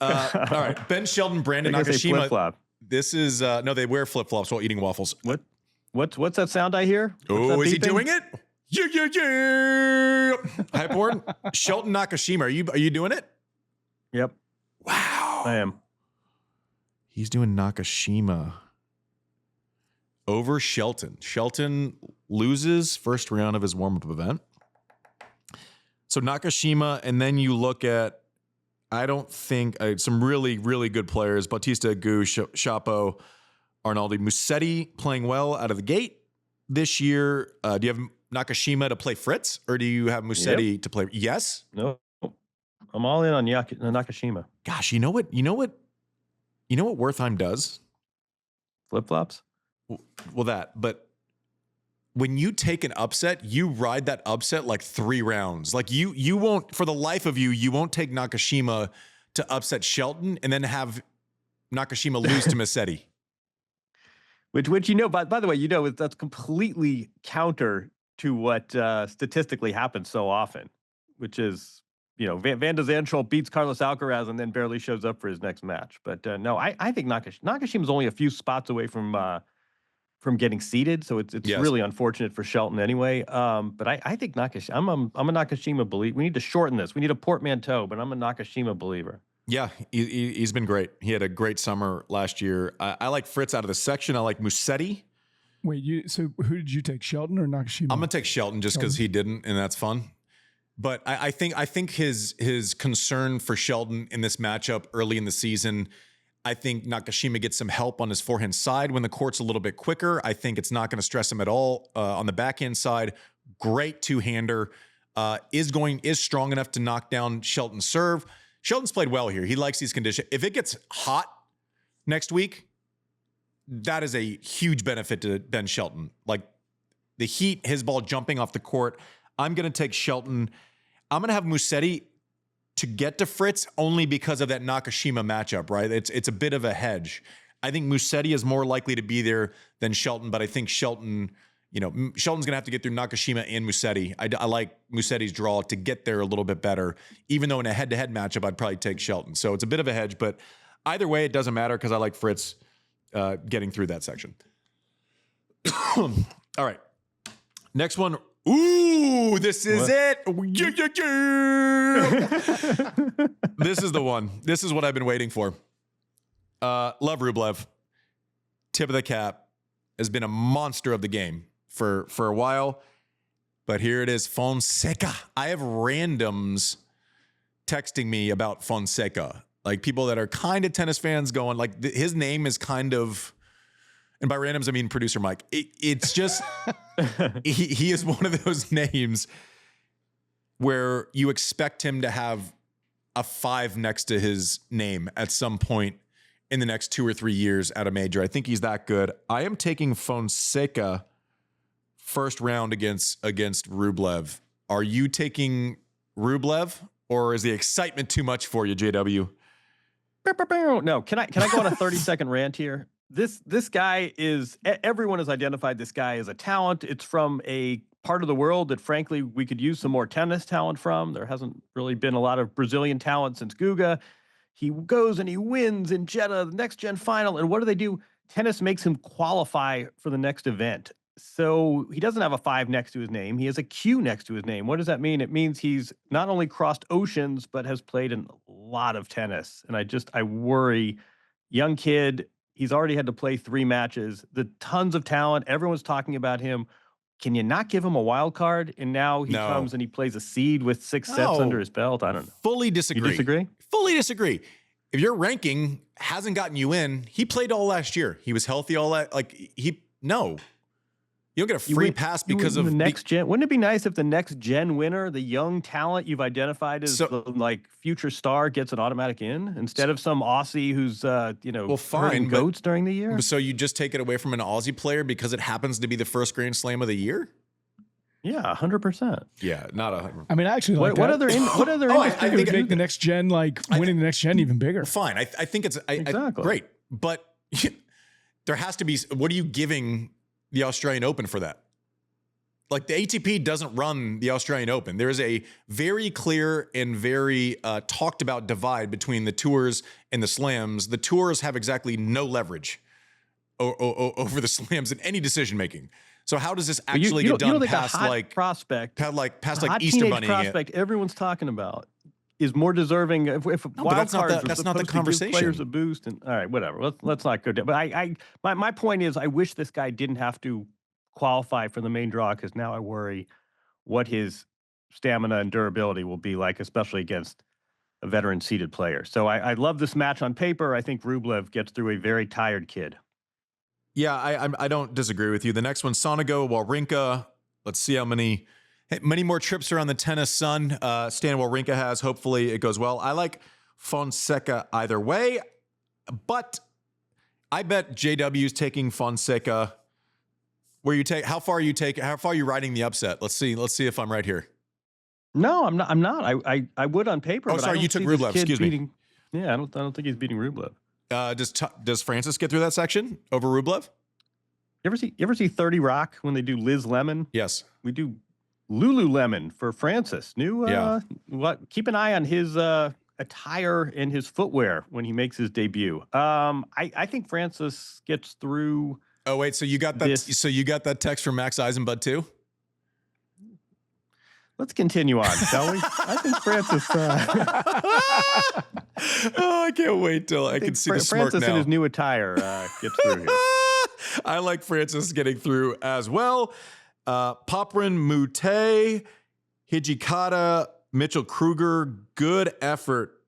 Oh, all right. Ben Sheldon, Brandon I guess they Nakashima. flip-flop. This is no, they wear flip-flops while eating waffles. What's that sound I hear? Oh, is he doing it? Yeah. Hypeborn. Shelton Nakashima. Are you doing it? Yep. Wow. I am. He's doing Nakashima over Shelton. Shelton loses first round of his warm-up event. So Nakashima, and then you look at, I don't think, some really, really good players. Bautista, Agut, Chapo, Arnaldi, Musetti playing well out of the gate this year. Do you have Nakashima to play Fritz, or do you have Musetti to play? Yes? No. I'm all in on Nakashima. Gosh, you know what Wertheim does? Flip-flops? Well, but when you take an upset, you ride that upset like 3 rounds. Like you won't, for the life of you won't take Nakashima to upset Shelton and then have Nakashima lose to Musetti. Which by the way, that's completely counter to what statistically happens so often, which is, Van de Zandschulp beats Carlos Alcaraz and then barely shows up for his next match. But no, I think Nakashima's only a few spots away from getting seeded, so it's really unfortunate for Shelton anyway. But I think Nakashima. I'm a Nakashima believer. We need to shorten this. We need a portmanteau, but I'm a Nakashima believer. Yeah, he's been great. He had a great summer last year. I like Fritz out of the section. I like Musetti. Wait, so who did you take, Shelton or Nakashima? I'm gonna take Shelton just because he didn't, and that's fun. But I think his concern for Shelton in this matchup early in the season, I think Nakashima gets some help on his forehand side when the court's a little bit quicker. I think it's not going to stress him at all on the backhand side. Great 2-hander, is strong enough to knock down Shelton's serve. Shelton's played well here. He likes these conditions. If it gets hot next week, that is a huge benefit to Ben Shelton. Like the heat, his ball jumping off the court. I'm going to take Shelton. I'm going to have Musetti to get to Fritz only because of that Nakashima matchup, right? It's a bit of a hedge. I think Musetti is more likely to be there than Shelton, but I think Shelton's going to have to get through Nakashima and Musetti. I like Musetti's draw to get there a little bit better, even though in a head-to-head matchup, I'd probably take Shelton. So it's a bit of a hedge, but either way, it doesn't matter because I like Fritz getting through that section. All right. Next one. Ooh, this is it. This is the one. This is what I've been waiting for. Love Rublev. Tip of the cap. Has been a monster of the game for a while. But here it is, Fonseca. I have randoms texting me about Fonseca. Like people that are kind of tennis fans going, like his name is kind of, and by randoms, I mean producer Mike. It's just, he is one of those names where you expect him to have a 5 next to his name at some point in the next 2 or 3 years at a major. I think he's that good. I am taking Fonseca first round against Rublev. Are you taking Rublev, or is the excitement too much for you, JW? No, can I go on a 30-second rant here? This guy is, everyone has identified this guy as a talent. It's from a part of the world that, frankly, we could use some more tennis talent from. There hasn't really been a lot of Brazilian talent since Guga. He goes and he wins in Jeddah, the next gen final. And what do? Tennis makes him qualify for the next event. So he doesn't have a 5 next to his name. He has a Q next to his name. What does that mean? It means he's not only crossed oceans, but has played in a lot of tennis. And I worry, young kid, he's already had to play 3 matches, the tons of talent. Everyone's talking about him. Can you not give him a wild card? And now he comes and he plays a seed with 6 sets under his belt. I don't know. Fully disagree. You disagree? Fully disagree. If your ranking hasn't gotten you in, he played all last year. He was healthy all that. You don't get a free pass because of the next gen. Wouldn't it be nice if the next gen winner, the young talent you've identified as the future star, gets an automatic in instead of some Aussie who's herding goats during the year? So you just take it away from an Aussie player because it happens to be the first Grand Slam of the year? Yeah, 100%. Yeah, not 100%. I mean, I actually like what that. other I think make the next gen, winning the next gen even bigger. Fine. I think it's exactly great. But there has to be, what are you giving the Australian Open for that? Like, the ATP doesn't run the Australian Open. There is a very clear and very talked about divide between the tours and the slams. The tours have exactly no leverage over the slams in any decision making. So how does this actually get done past prospect, past Easter Bunny? Prospect everyone's talking about is more deserving if wild cards that's not the conversation. Give players a boost. And all right, whatever. Let's not go down. But my point is, I wish this guy didn't have to qualify for the main draw, because now I worry what his stamina and durability will be like, especially against a veteran seeded player. So I love this match on paper. I think Rublev gets through a very tired kid. Yeah, I don't disagree with you. The next one, Sonego, Wawrinka. Let's see how many more trips around the tennis sun Stan Wawrinka has. Hopefully it goes well. I like Fonseca either way, but I bet JW's taking Fonseca. How far are you riding the upset? Let's see if I'm right here. No, I'm not. I would on paper. Oh, but sorry, you took Rublev. Excuse me. Yeah, I don't think he's beating Rublev. Does Francis get through that section over Rublev? You ever see 30 Rock when they do Liz Lemon? Yes. We do Lululemon for Francis. Keep an eye on his attire and his footwear when he makes his debut. I think Francis gets through. Oh wait, so you got that? So you got that text from Max Eisenbud too? Let's continue on, shall we? I think Francis. I can't wait till I can see the smirk Francis now. in his new attire gets through here. I like Francis getting through as well. Poprin, Mute, Hijikata, Mitchell Kruger. Good effort,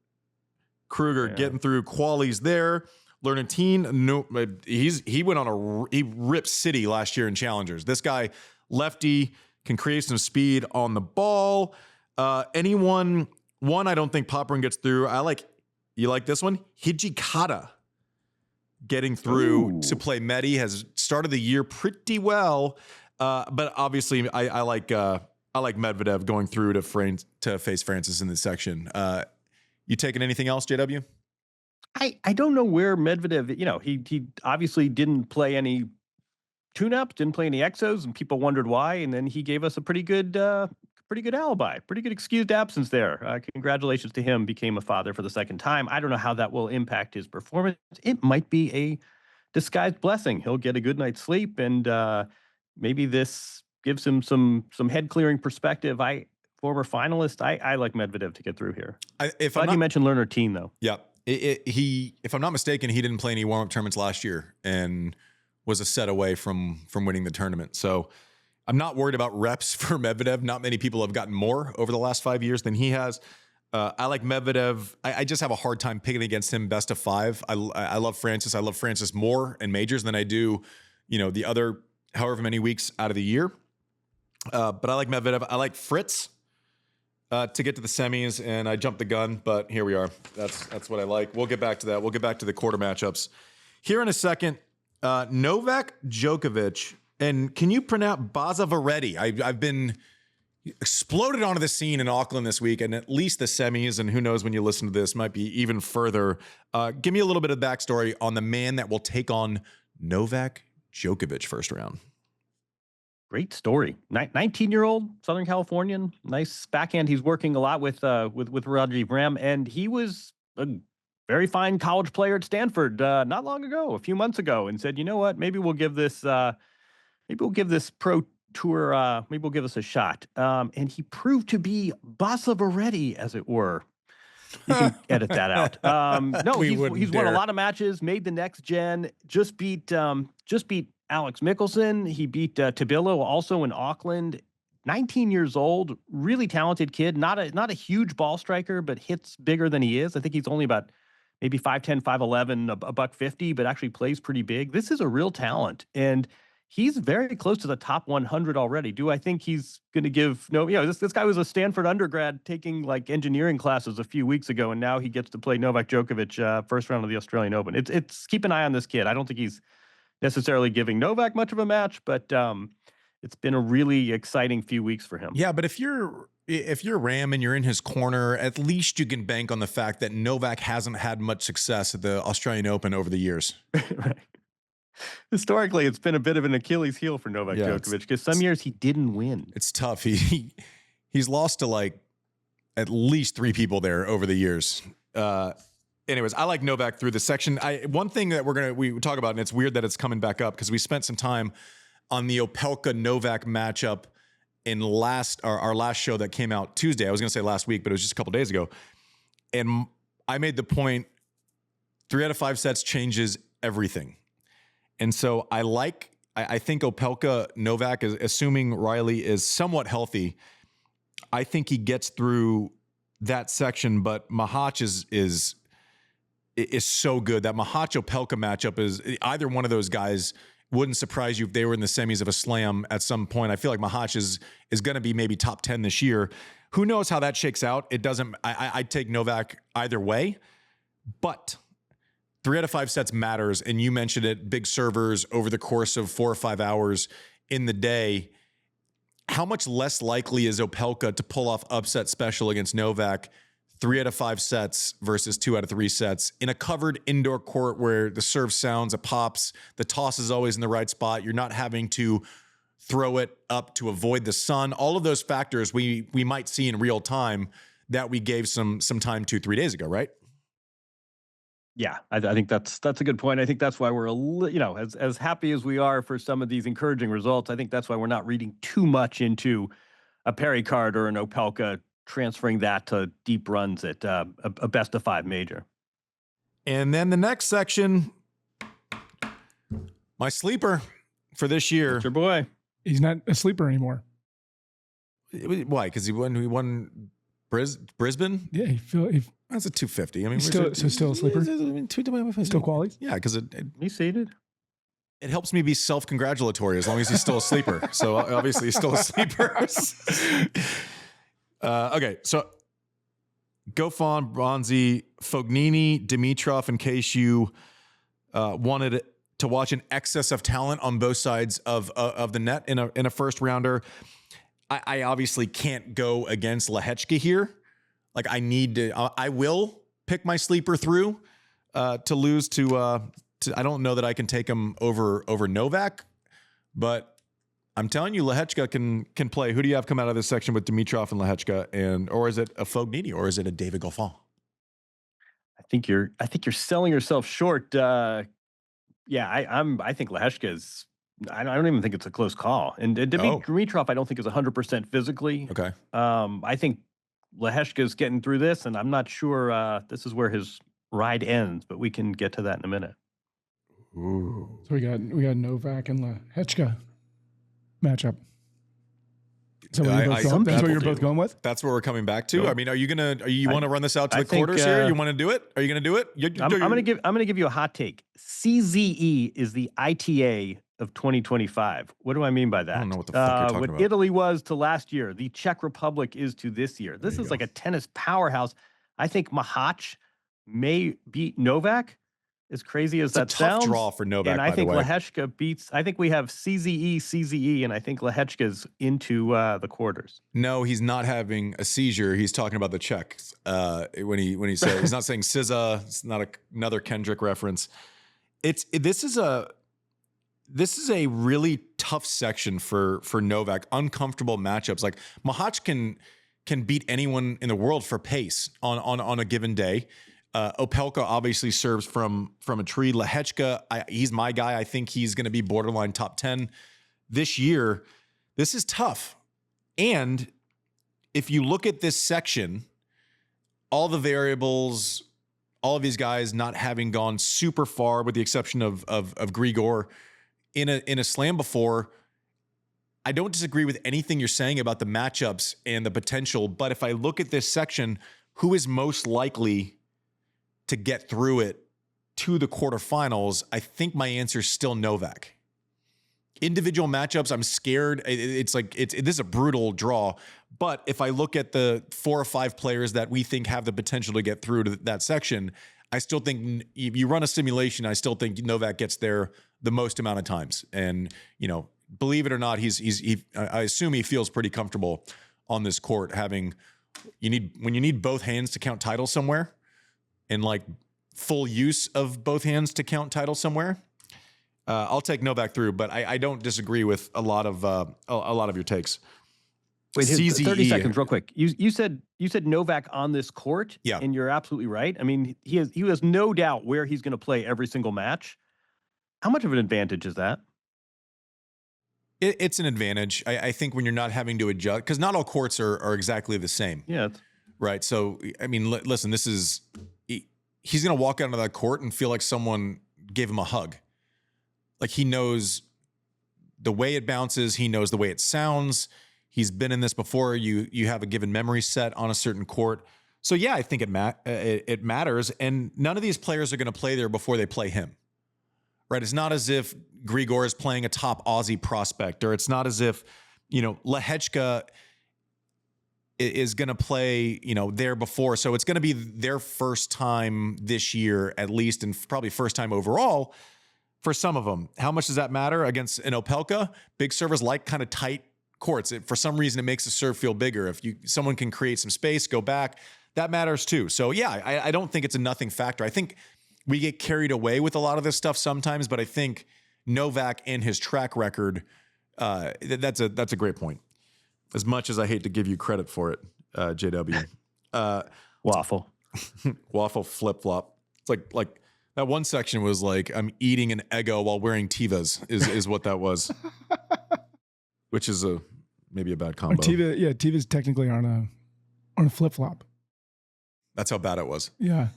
Kruger, getting through qualies there. Lernatine, no, he ripped City last year in Challengers. This guy, lefty, can create some speed on the ball. I don't think Poprin gets through. You like this one? Hijikata getting through to play Medi, has started the year pretty well. But obviously I like Medvedev going through to face Francis in this section. You taking anything else, JW? I don't know where Medvedev, he obviously didn't play any tune-ups, didn't play any exos, and people wondered why. And then he gave us a pretty good alibi, pretty good excused absence there. Congratulations to him, became a father for the second time. I don't know how that will impact his performance. It might be a disguised blessing. He'll get a good night's sleep, and maybe this gives him some head-clearing perspective. Former finalist, I like Medvedev to get through here. You mentioned Lernatine, though. Yeah. If I'm not mistaken, he didn't play any warm-up tournaments last year and was a set away from winning the tournament. So I'm not worried about reps for Medvedev. Not many people have gotten more over the last 5 years than he has. I like Medvedev. I just have a hard time picking against him best of 5. I love Francis. I love Francis more in majors than I do, the other however many weeks out of the year. But I like Medvedev. I like Fritz to get to the semis, and I jumped the gun, but here we are. That's what I like. We'll get back to that. We'll get back to the quarter matchups here in a second. Novak Djokovic, and can you pronounce Bazavaredi? I've been exploded onto the scene in Auckland this week, and at least the semis, and who knows when you listen to this, might be even further. Give me a little bit of backstory on the man that will take on Novak Djokovic first round. Great story. 19-year-old Southern Californian, nice backhand. He's working a lot with Roddick Ram, and he was a very fine college player at Stanford not long ago, a few months ago, and said, you know what, maybe we'll give this pro tour, maybe we'll give this a shot. And he proved to be Basavaretti, as it were. You can edit that out. No, he's won a lot of matches, made the next gen, just beat Alex Mickelson. He beat Tabilo also in Auckland. 19 years old, really talented kid. Not a huge ball striker, but hits bigger than he is. I think he's only about maybe 5'10", 5'11", a buck 50, but actually plays pretty big. This is a real talent, and he's very close to the top 100 already. Do I think he's going to give this guy was a Stanford undergrad taking like engineering classes a few weeks ago, and now he gets to play Novak Djokovic first round of the Australian Open. It's keep an eye on this kid. I don't think he's necessarily giving Novak much of a match, but it's been a really exciting few weeks for him. Yeah, but if you're Ram and you're in his corner, at least you can bank on the fact that Novak hasn't had much success at the Australian Open over the years. Right. Historically, it's been a bit of an Achilles heel for Novak Djokovic because some years he didn't win. It's tough. He's lost to like at least 3 people there over the years. Anyways, I like Novak through the section. One thing that we talk about, and it's weird that it's coming back up because we spent some time on the Opelka Novak matchup in our last show that came out Tuesday. I was going to say last week, but it was just a couple days ago. And I made the point, 3 out of 5 sets changes everything. And so I think Opelka Novak, assuming Riley is somewhat healthy, I think he gets through that section, but Mahach is so good. That Mahach-Opelka matchup is either one of those guys wouldn't surprise you if they were in the semis of a slam at some point. I feel like Mahach is going to be maybe top 10 this year. Who knows how that shakes out? It doesn't. I'd take Novak either way, but 3 out of 5 sets matters. And you mentioned it, big servers over the course of 4 or 5 hours in the day. How much less likely is Opelka to pull off upset special against Novak 3 out of 5 sets versus 2 out of 3 sets in a covered indoor court where the serve sounds, it pops, the toss is always in the right spot. You're not having to throw it up to avoid the sun. All of those factors we might see in real time that we gave some time 2-3 days ago, right? Yeah, I think that's a good point. I think that's why we're as happy as we are for some of these encouraging results. I think that's why we're not reading too much into a Perricard or an Opelka transferring that to deep runs at a best of 5 major. And then the next section, my sleeper for this year. That's your boy. He's not a sleeper anymore. Why? Because he won Brisbane? Yeah, That's a 250. I mean, still a sleeper? Still qualies? Yeah, because He's seated. It helps me be self-congratulatory as long as he's still a sleeper. So obviously he's still a sleeper. Okay, so Goffin, Bronzy, Fognini, Dimitrov, in case you wanted to watch an excess of talent on both sides of the net in a first rounder. I obviously can't go against Lehechka here. Like I will pick my sleeper through to lose to I don't know that I can take him over Novak, but I'm telling you, Lehechka can play. Who do you have come out of this section with Dimitrov and Lehechka, or is it a Fognini, or is it a David Goffin? I think you're selling yourself short. I think Lehechka is. I don't even think it's a close call. And Dimitrov, I don't think is 100% physically. Okay. I think Lehechka's getting through this, and I'm not sure this is where his ride ends, but we can get to that in a minute. Ooh. So we got Novak and Lehechka matchup. So that's what you're both going with? That's what we're coming back to. Nope. I mean, you want to run this out to the quarters here? You want to do it? Are you going to do it? I'm going to give you a hot take. CZE is the ITA of 2025. What do I mean by that? I don't know what the fuck you're talking about. Italy was to last year, the Czech Republic is to this year. This is like a tennis powerhouse. I think Mahach may beat Novak, as crazy as It's a that tough sounds. draw for Novak, And I by think the way. Lehechka beats. I think we have CZE, and I think Lehechka's into the quarters. No, he's not having a seizure. He's talking about the Czechs when he says he's not saying SZA. It's not another Kendrick reference. This is a really tough section for Novak. Uncomfortable matchups. Like Mahach can beat anyone in the world for pace on a given day. Opelka obviously serves from a tree. Lehechka, he's my guy. I think he's going to be borderline top 10 this year. This is tough. And if you look at this section, all the variables, all of these guys not having gone super far, with the exception of Grigor in a slam before, I don't disagree with anything you're saying about the matchups and the potential. But if I look at this section, who is most likely to get through it to the quarterfinals, I think my answer is still Novak. Individual matchups, I'm scared. This is a brutal draw. But if I look at the 4 or 5 players that we think have the potential to get through to that section, I still think if you run a simulation, I still think Novak gets there the most amount of times. And, believe it or not, I assume he feels pretty comfortable on this court when you need both hands to count titles somewhere, and like full use of both hands to count titles somewhere. I'll take Novak through, but I don't disagree with a lot of your takes. Wait, 30 seconds, real quick. You said Novak on this court, yeah, and you're absolutely right. I mean, he has no doubt where he's going to play every single match. How much of an advantage is that? It's an advantage. I think when you're not having to adjust, because not all courts are exactly the same. Yeah. Right. So, I mean, listen, he's going to walk out onto that court and feel like someone gave him a hug. Like he knows the way it bounces. He knows the way it sounds. He's been in this before. You have a given memory set on a certain court. So yeah, I think it matters. And none of these players are going to play there before they play him. Right. It's not as if Grigor is playing a top Aussie prospect, or it's not as if, Lehechka is going to play, there before. So it's going to be their first time this year, at least, and probably first time overall for some of them. How much does that matter against an Opelka? Big servers like kind of tight courts. For some reason, it makes the serve feel bigger. If someone can create some space, go back, that matters too. So yeah, I don't think it's a nothing factor. I think we get carried away with a lot of this stuff sometimes, but I think Novak and his track record, that's a great point. As much as I hate to give you credit for it, JW. Waffle flip-flop. It's like that one section was like, I'm eating an Eggo while wearing Tevas is what that was. Which is maybe a bad combo. Tevas technically on a flip-flop. That's how bad it was. Yeah.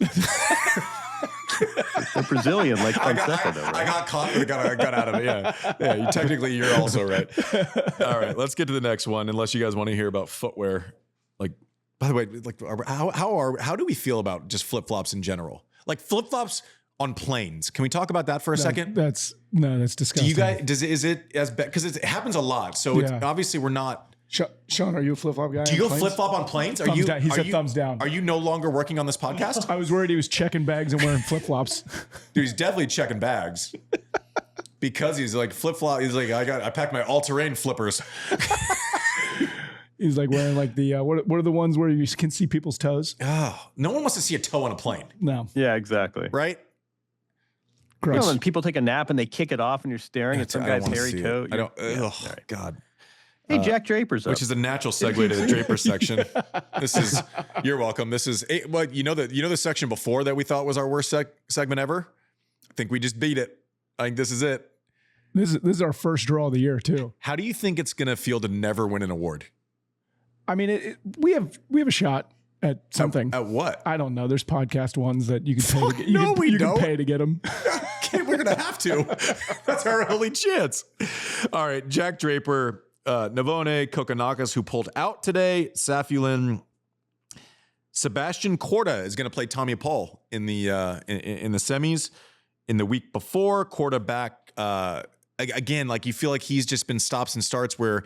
They're Brazilian, like Fonseca, though, right? I got caught. I got out of it. Yeah. Technically, you're also right. All right, let's get to the next one. Unless you guys want to hear about footwear. Like, by the way, like how do we feel about just flip flops in general? Like flip flops on planes. Can we talk about that for a second? That's disgusting. Do you guys? Is it as bad? Because it happens a lot. So it's obviously we're not. Sean, are you a flip-flop guy? Do you go flip-flop on planes? He said thumbs down. Are you no longer working on this podcast? I was worried he was checking bags and wearing flip-flops. Dude, he's definitely checking bags. Because he's like flip-flop. He's like, I packed my all-terrain flippers. He's like wearing like the, what are the ones where you can see people's toes? Oh, no one wants to see a toe on a plane. No. Yeah, exactly. Right? Gross. When people take a nap and they kick it off and you're staring at some guy's hairy toe. I don't, God. Hey, Jack Draper's up. Which is a natural segue to the Draper section. You're welcome. This is, the section before that we thought was our worst segment ever? I think we just beat it. I think this is it. This is our first draw of the year too. How do you think it's going to feel to never win an award? I mean, we have a shot at something. At what? I don't know. There's podcast ones that you can pay to get. You can pay to get them. We're going to have to. That's our only chance. All right. Jack Draper, Navone, Kokkinakis, who pulled out today, Safulin, Sebastian Korda is going to play Tommy Paul in the semis. In the week before, Korda back again. Like you feel like he's just been stops and starts where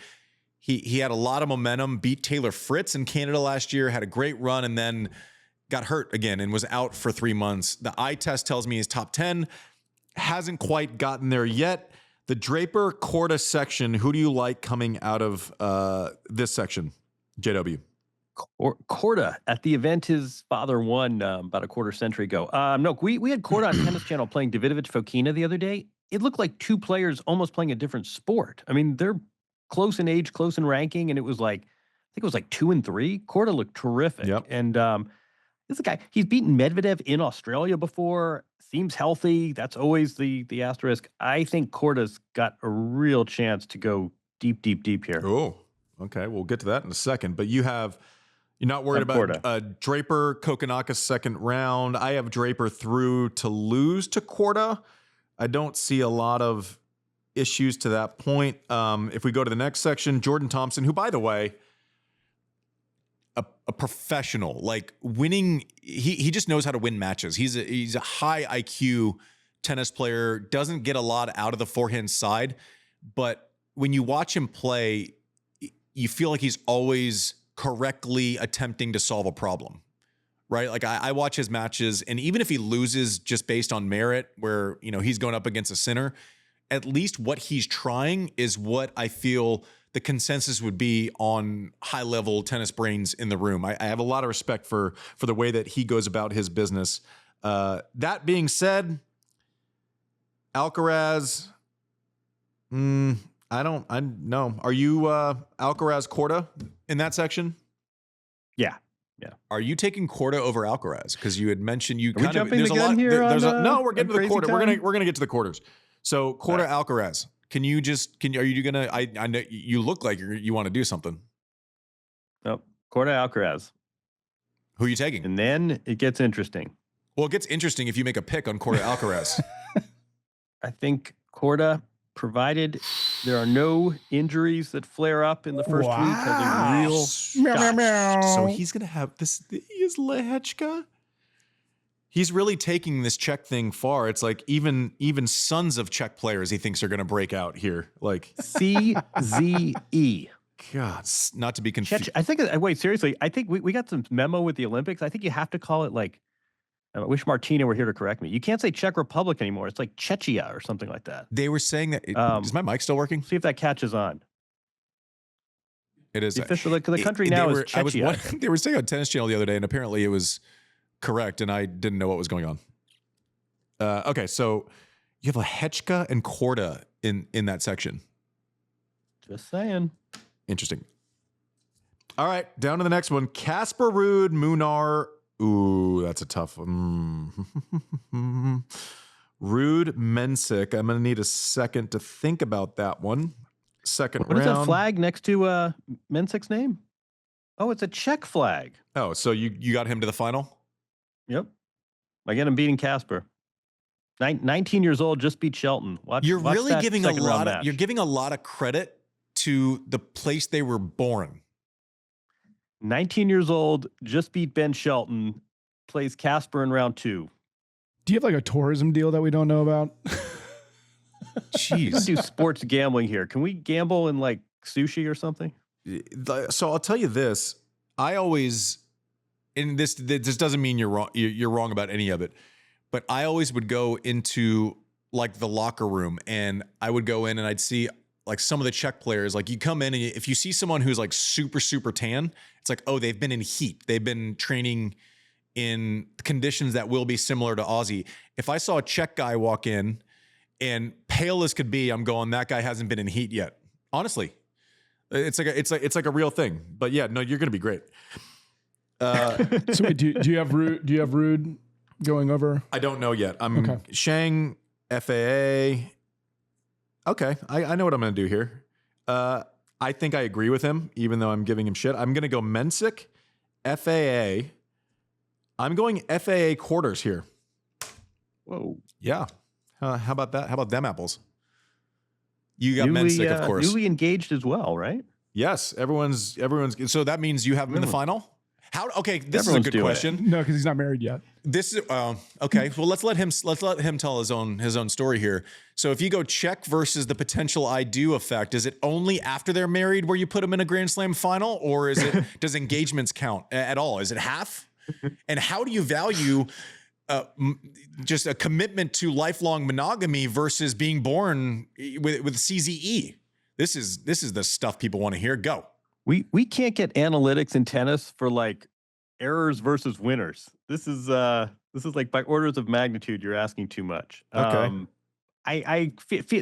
he had a lot of momentum, beat Taylor Fritz in Canada last year, had a great run, and then got hurt again and was out for 3 months. The eye test tells me he's top 10. Hasn't quite gotten there yet. The Draper Korda section, who do you like coming out of this section, JW? Korda at the event his father won about a quarter century ago. No, we had Korda on Tennis Channel playing Davidovich Fokina the other day. It looked like two players almost playing a different sport. I mean, they're close in age, close in ranking, and it was like, I think it was like 2 and 3. Korda looked terrific. Yep. And this is a guy, he's beaten Medvedev in Australia before, seems healthy. That's always the asterisk. I think Korda's got a real chance to go deep here. Oh, okay. We'll get to that in a second. But you're not worried about Draper, Kokonakis second round. I have Draper through to lose to Korda. I don't see a lot of issues to that point. If we go to the next section, Jordan Thompson, who, by the way, a professional, like winning, he just knows how to win matches. He's a high IQ tennis player, doesn't get a lot out of the forehand side, but when you watch him play, you feel like he's always correctly attempting to solve a problem, right? Like I watch his matches, and even if he loses just based on merit, where, he's going up against a sinner, at least what he's trying is what I feel the consensus would be on high level tennis brains in the room. I have a lot of respect for the way that he goes about his business. That being said, Alcaraz, no. Are you Alcaraz Korda in that section? Yeah. Are you taking Korda over Alcaraz? Because you had mentioned no, we're getting to the quarter. We're gonna get to the quarters. So Korda Alcaraz. Are you gonna? I know you look like you want to do something. Nope. Korda Alcaraz. Who are you taking? And then it gets interesting. Well, it gets interesting if you make a pick on Korda Alcaraz. I think Korda, provided there are no injuries that flare up in the first week, has a real shot. So he's gonna have this. He is Lehechka. He's really taking this Czech thing far. It's like even sons of Czech players he thinks are going to break out here. Like CZE. God, not to be confused. I think. Wait, seriously. I think we got some memo with the Olympics. I think you have to call it like. I wish Martina were here to correct me. You can't say Czech Republic anymore. It's like Czechia or something like that. They were saying that. Is my mic still working? See if that catches on. It is. The official, the country now is Czechia. They were saying on Tennis Channel the other day, and apparently it was correct, and I didn't know what was going on. Okay, so you have Lehechka and Korda in that section. Just saying. Interesting. All right, down to the next one. Casper Ruud, Munar. Ooh, that's a tough one. Ruud, Mensik. I'm going to need a second to think about that one. Second round. What is that flag next to Mensik's name? Oh, it's a Czech flag. Oh, so you got him to the final? Yep. Again, I'm beating Casper. 19 years old, just beat Shelton. You're really giving a lot of credit to the place they were born. 19 years old, just beat Ben Shelton, plays Casper in round 2. Do you have like a tourism deal that we don't know about? Jeez. Let's do sports gambling here. Can we gamble in like sushi or something? So I'll tell you this. I always, and this doesn't mean you're wrong. You're wrong about any of it, but I always would go into like the locker room, and I would go in and I'd see like some of the Czech players. Like you come in, and if you see someone who's like super tan, it's like, oh, they've been in heat. They've been training in conditions that will be similar to Aussie. If I saw a Czech guy walk in and pale as could be, I'm going, that guy hasn't been in heat yet. Honestly, it's like a real thing. But yeah, no, you're gonna be great. So wait, do you have Ruud? Do you have Ruud going over? I don't know yet. I'm Shang, FAA. Okay, I know what I'm going to do here. I think I agree with him, even though I'm giving him shit. I'm going to go Mensik, FAA. I'm going FAA quarters here. Whoa. Yeah. How about that? How about them apples? You got Mensik, of course. Newly engaged as well, right? Yes, everyone's. So that means you have him in the final? How? Okay, this Everyone's is a good question. No, because he's not married yet. This is okay. Well, let's let him tell his own story here. So if you go Czech versus the potential I do effect, is it only after they're married where you put them in a Grand Slam final, or is it does engagements count at all? Is it half? And how do you value just a commitment to lifelong monogamy versus being born with CZE? This is the stuff people want to hear. Go. We can't get analytics in tennis for like errors versus winners. This is like by orders of magnitude. You're asking too much. Okay. I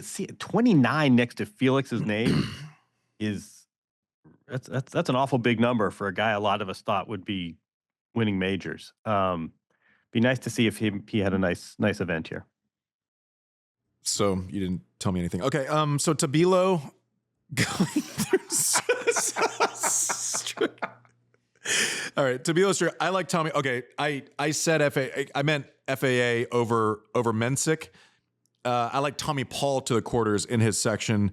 see 29 next to Felix's name is that's an awful big number for a guy a lot of us thought would be winning majors. Be nice to see if he had a nice event here. So you didn't tell me anything. Okay. So Tabilo going through. All right, Tabilo. I like Tommy. Okay, I said FAA. I meant FAA over Mensik. I like Tommy Paul to the quarters in his section.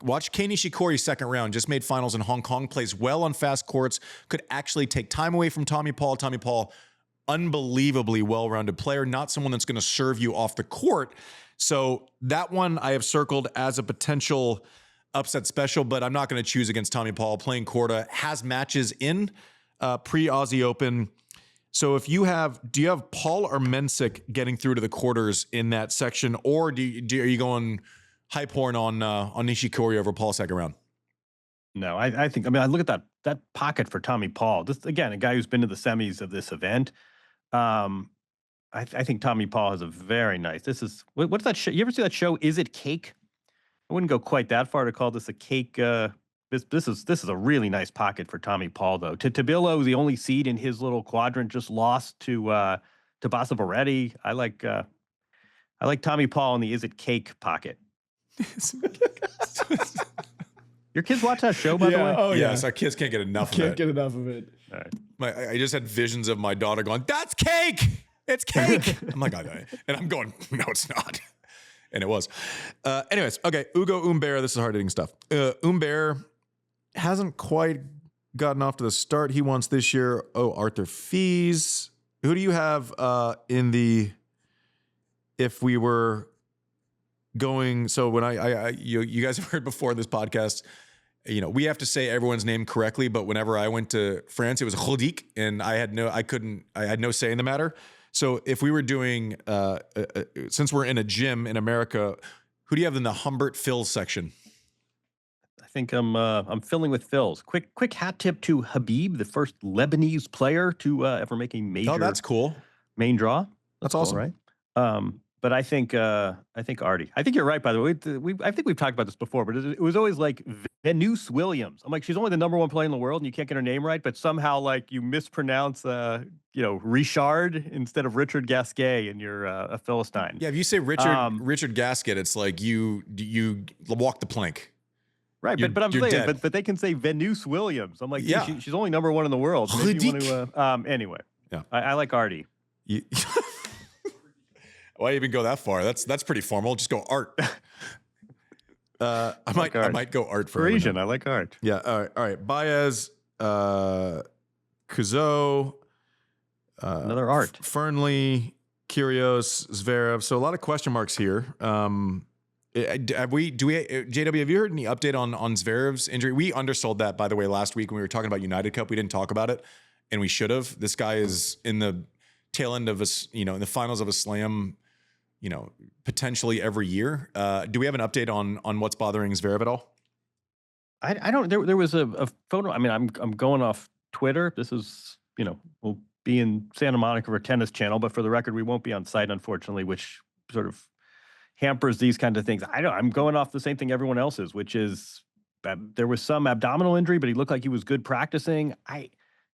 Watch Kei Nishikori second round. Just made finals in Hong Kong. Plays well on fast courts. Could actually take time away from Tommy Paul. Tommy Paul, unbelievably well-rounded player. Not someone that's going to serve you off the court. So that one I have circled as a potential upset special, but I'm not going to choose against Tommy Paul. Playing Korda, has matches in pre-Aussie Open. So if you do you have Paul or Mensik getting through to the quarters in that section, or are you going high porn on Nishikori over Paul second round? No, I look at that pocket for Tommy Paul. This again, a guy who's been to the semis of this event. I think Tommy Paul has a very nice. What's that show? You ever see that show? Is It Cake? I wouldn't go quite that far to call this a cake. This is a really nice pocket for Tommy Paul, though. Tabilo, the only seed in his little quadrant, just lost to Bassa Berretti. I like Tommy Paul in the Is It Cake pocket. Your kids watch that show, by the way? Oh, yes. Our kids can't get enough of it. Can't get enough of it. All right. I just had visions of my daughter going, "That's cake! It's cake!" I'm like, and I'm going, "No, it's not." And it was. Anyways, okay. Ugo Humbert. This is hard-hitting stuff. Humbert hasn't quite gotten off to the start he wants this year. Oh, Arthur Fees. Who do you have in the, if we were going, so when you guys have heard before this podcast, we have to say everyone's name correctly, but whenever I went to France, it was Roddick, and I had no say in the matter. So if we were doing, since we're in a gym in America, who do you have in the Humbert Phils section? I think I'm filling with Phils. Quick hat tip to Habib, the first Lebanese player to ever make a major. Oh, that's cool. Main draw. That's awesome, cool, right? But I think Artie. I think you're right. By the way, I think we've talked about this before, but it was always like Venus Williams. I'm like, she's only the number one player in the world, and you can't get her name right, but somehow like you mispronounce, Richard instead of Richard Gasquet, and you're a Philistine. Yeah, if you say Richard Gasquet, it's like you walk the plank. Right, but I'm saying, but they can say Venus Williams. I'm like, yeah, she's only number one in the world. Maybe you want to, anyway, yeah, I like Artie. Why even go that far? That's pretty formal. Just go Art. I might go Art for Parisian. I like Art. Yeah. All right. Baez, Kuzo, another Art. Fernley, Kyrgios, Zverev. So a lot of question marks here. JW, have you heard any update on Zverev's injury? We undersold that, by the way, last week when we were talking about United Cup. We didn't talk about it, and we should have. This guy is in the tail end of in the finals of a slam, potentially every year. Do we have an update on what's bothering Zverev at all? I don't. There was a photo. I mean, I'm going off Twitter. This is, we'll be in Santa Monica for a tennis channel, but for the record, we won't be on site, unfortunately, which sort of hampers these kinds of things. I'm going off the same thing everyone else is, which is there was some abdominal injury, but he looked like he was good practicing.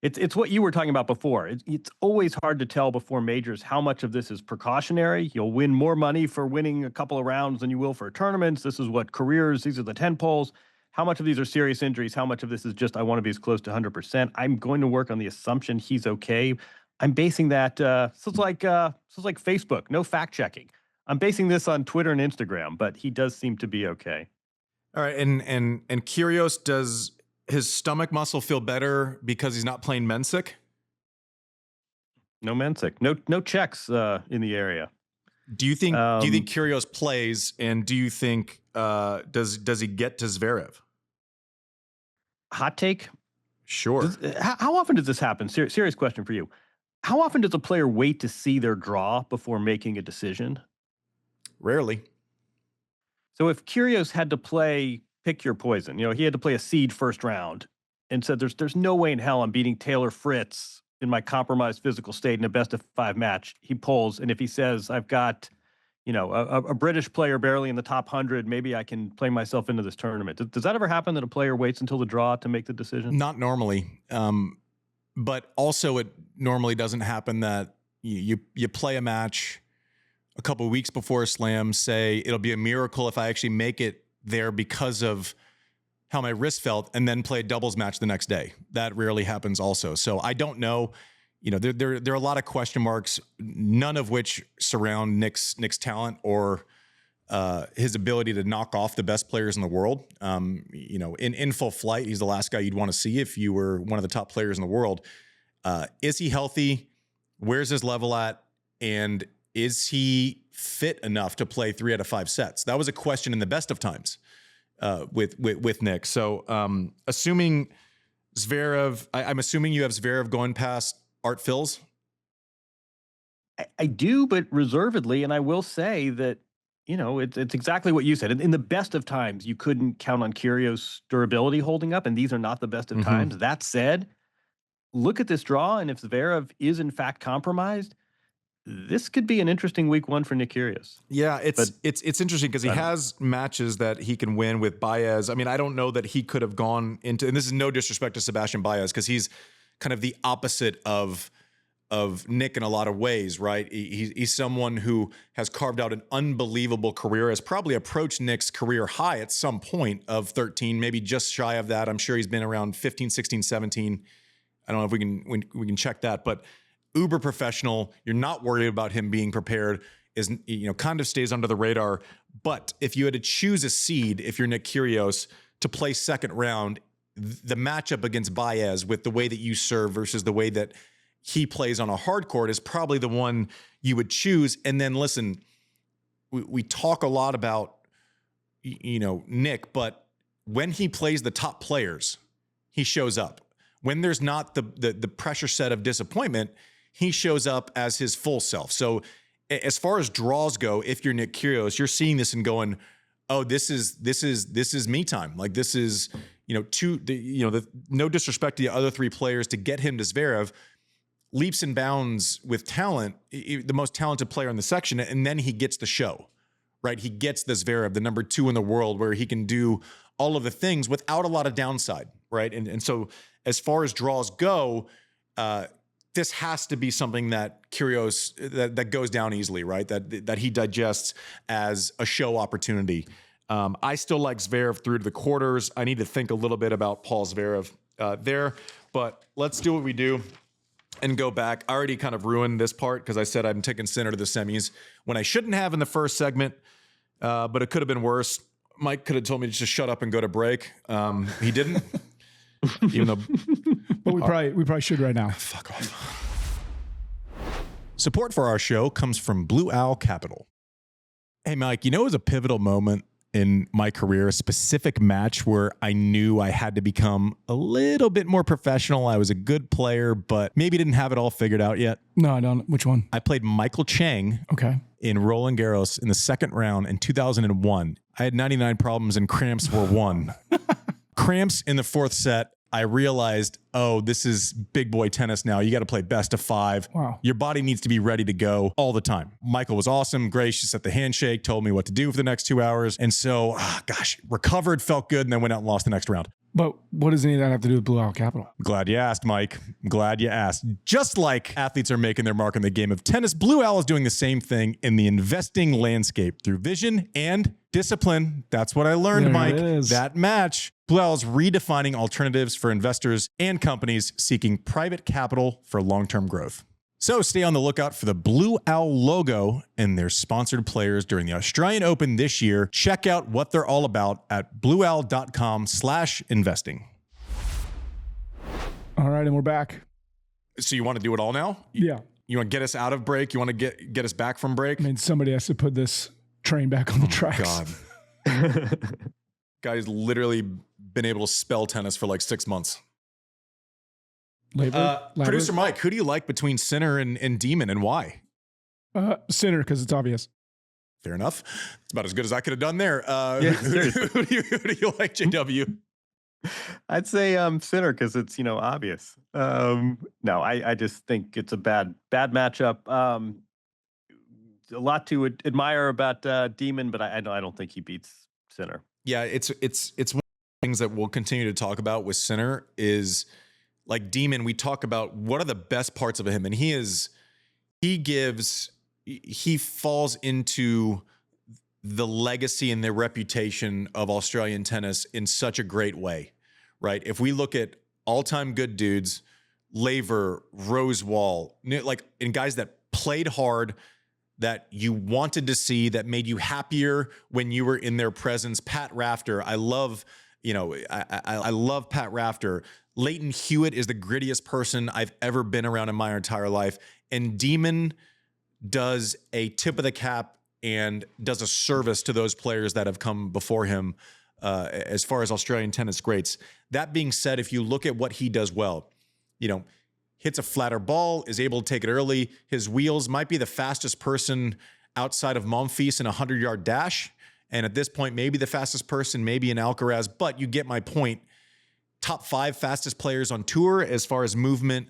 It's what you were talking about before. It's always hard to tell before majors how much of this is precautionary. You'll win more money for winning a couple of rounds than you will for tournaments. This is what careers, these are the 10 poles. How much of these are serious injuries? How much of this is just, I want to be as close to 100%? I'm going to work on the assumption he's okay. I'm basing that, so it's like Facebook, no fact checking. I'm basing this on Twitter and Instagram, but he does seem to be okay. All right. And Kyrgios, does his stomach muscle feel better because he's not playing Mensik? No Mensik. No checks in the area. Do you think Kyrgios plays, and do you think does he get to Zverev? Hot take? Sure. How often does this happen? Serious question for you. How often does a player wait to see their draw before making a decision? Rarely. So if Kyrgios had to play pick your poison, he had to play a seed first round and said, there's no way in hell I'm beating Taylor Fritz in my compromised physical state in a best of 5 match. He pulls, and if he says, I've got, a British player barely in the top 100, maybe I can play myself into this tournament. Does that ever happen that a player waits until the draw to make the decision? Not normally. But also it normally doesn't happen that you play a match a couple of weeks before a slam, say it'll be a miracle if I actually make it there because of how my wrist felt, and then play a doubles match the next day. That rarely happens also. So I don't know. There are a lot of question marks, none of which surround Nick's talent or his ability to knock off the best players in the world. In full flight, he's the last guy you'd want to see if you were one of the top players in the world. Is he healthy? Where's his level at? And is he fit enough to play 3 out of 5 sets? That was a question in the best of times with Nick. So assuming Zverev, I'm assuming you have Zverev going past Art Phils. I do, but reservedly. And I will say that, it's exactly what you said. In the best of times, you couldn't count on Kyrgios' durability holding up, and these are not the best of times. That said, look at this draw, and if Zverev is in fact compromised, this could be an interesting week 1 for Nick Kyrgios. Yeah, it's interesting because he has matches that he can win with Baez. I mean, I don't know that he could have gone into, and this is no disrespect to Sebastian Baez because he's kind of the opposite of Nick in a lot of ways, right? He's someone who has carved out an unbelievable career, has probably approached Nick's career high at some point of 13, maybe just shy of that. I'm sure he's been around 15, 16, 17. I don't know if we can check that, but uber professional. You're not worried about him being prepared. Is kind of stays under the radar. But if you had to choose a seed, if you're Nick Kyrgios, to play second round, the matchup against Baez with the way that you serve versus the way that he plays on a hard court is probably the one you would choose. And then listen, we talk a lot about Nick, but when he plays the top players, he shows up. When there's not the pressure set of disappointment, he shows up as his full self. So as far as draws go, if you're Nick Kyrgios, you're seeing this and going, oh, this is me time. Like this is, no disrespect to the other 3 players, to get him to Zverev, leaps and bounds with talent, the most talented player in the section. And then he gets the show, right? He gets the Zverev, the number 2 in the world, where he can do all of the things without a lot of downside, right? And so as far as draws go, this has to be something that Kyrgios that goes down easily, right? That he digests as a show opportunity. I still like Zverev through to the quarters. I need to think a little bit about Paul Zverev there, but let's do what we do and go back. I already kind of ruined this part because I said I'm taking Sinner to the semis when I shouldn't have in the first segment, but it could have been worse. Mike could have told me to just shut up and go to break. He didn't. Even though, but we probably should right now. Fuck off. Support for our show comes from Blue Owl Capital. Hey, Mike, it was a pivotal moment in my career, a specific match where I knew I had to become a little bit more professional. I was a good player, but maybe didn't have it all figured out yet. No, I don't. Which one? I played Michael Chang in Roland Garros in the second round in 2001. I had 99 problems and cramps were 1. Cramps in the 4th set. I realized, oh, this is big boy tennis now. You got to play best of 5. Wow. Your body needs to be ready to go all the time. Michael was awesome, gracious at the handshake, told me what to do for the next 2 hours. And so, recovered, felt good, and then went out and lost the next round. But what does any of that have to do with Blue Owl Capital? Glad you asked, Mike. Glad you asked. Just like athletes are making their mark in the game of tennis, Blue Owl is doing the same thing in the investing landscape through vision and discipline. That's what I learned, Mike. That match. Blue Owl is redefining alternatives for investors and companies seeking private capital for long-term growth. So stay on the lookout for the Blue Owl logo and their sponsored players during the Australian Open this year. Check out what they're all about at blueowl.com/investing. All right, and we're back. So you want to do it all now? Yeah. You want to get us out of break? You want to get us back from break? I mean, somebody has to put this train back on the tracks. God. Guy's literally been able to spell tennis for like 6 months. Producer Mike, who do you like between Sinner and Demon, and why? Sinner, because it's obvious. Fair enough. It's about as good as I could have done there. Seriously. Who do you like, JW? I'd say Sinner because it's obvious. No, I just think it's a bad matchup. A lot to admire about Demon, but I don't think he beats Sinner. Yeah, it's one of the things that we'll continue to talk about with Sinner is like Demon. We talk about what are the best parts of him, and he falls into the legacy and the reputation of Australian tennis in such a great way, right? If we look at all-time good dudes, Laver, Rosewall, and guys that played hard, that you wanted to see, that made you happier when you were in their presence. Pat Rafter, I love Pat Rafter. Leighton Hewitt is the grittiest person I've ever been around in my entire life. And Demon does a tip of the cap and does a service to those players that have come before him as far as Australian tennis greats. That being said, if you look at what he does well, hits a flatter ball, is able to take it early. His wheels might be the fastest person outside of Monfils in a 100-yard dash. And at this point, maybe the fastest person, maybe an Alcaraz, but you get my point. Top 5 fastest players on tour as far as movement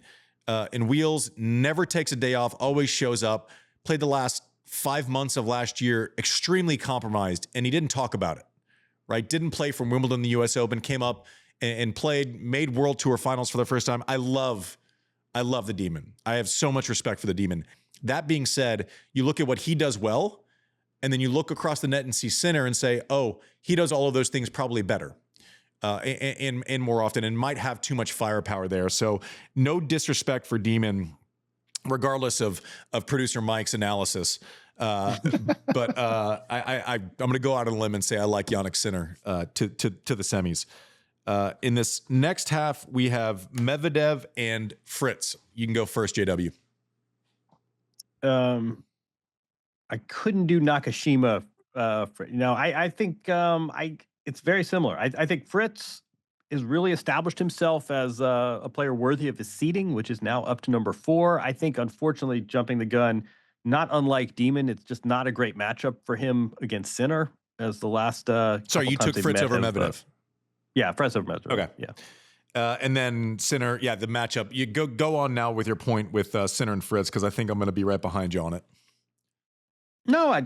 and wheels, never takes a day off, always shows up. Played the last 5 months of last year extremely compromised, and he didn't talk about it, right? Didn't play from Wimbledon, the US Open, came up and played, made World Tour finals for the first time. I love the Demon. I have so much respect for the Demon. That being said, you look at what he does well, and then you look across the net and see Sinner and say, oh, he does all of those things probably better and more often, and might have too much firepower there. So no disrespect for Demon, regardless of producer Mike's analysis. But I'm going to go out on a limb and say I like Jannik Sinner to the semis. In this next half, we have Medvedev and Fritz. You can go first, JW. I couldn't do Nakashima. I think it's very similar. I think Fritz has really established himself as a player worthy of his seeding, which is now up to number 4. I think, unfortunately, jumping the gun, not unlike Demon, it's just not a great matchup for him against Sinner as the last. Sorry, you took Fritz over Medvedev. Yeah, Fritz over Medvedev. Okay. Yeah. And then Sinner, the matchup. You go on now with your point with Sinner and Fritz, because I think I'm going to be right behind you on it. No, I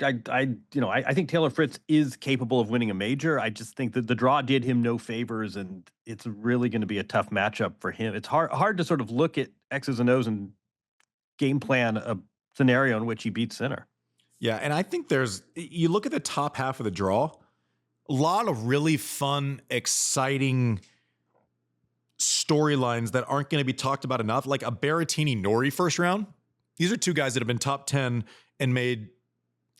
think Taylor Fritz is capable of winning a major. I just think that the draw did him no favors, and it's really going to be a tough matchup for him. It's hard to sort of look at X's and O's and game plan a scenario in which he beats Sinner. Yeah, and I think you look at the top half of the draw, a lot of really fun, exciting storylines that aren't going to be talked about enough, like a Berrettini-Norrie first round. These are two guys that have been top 10 and made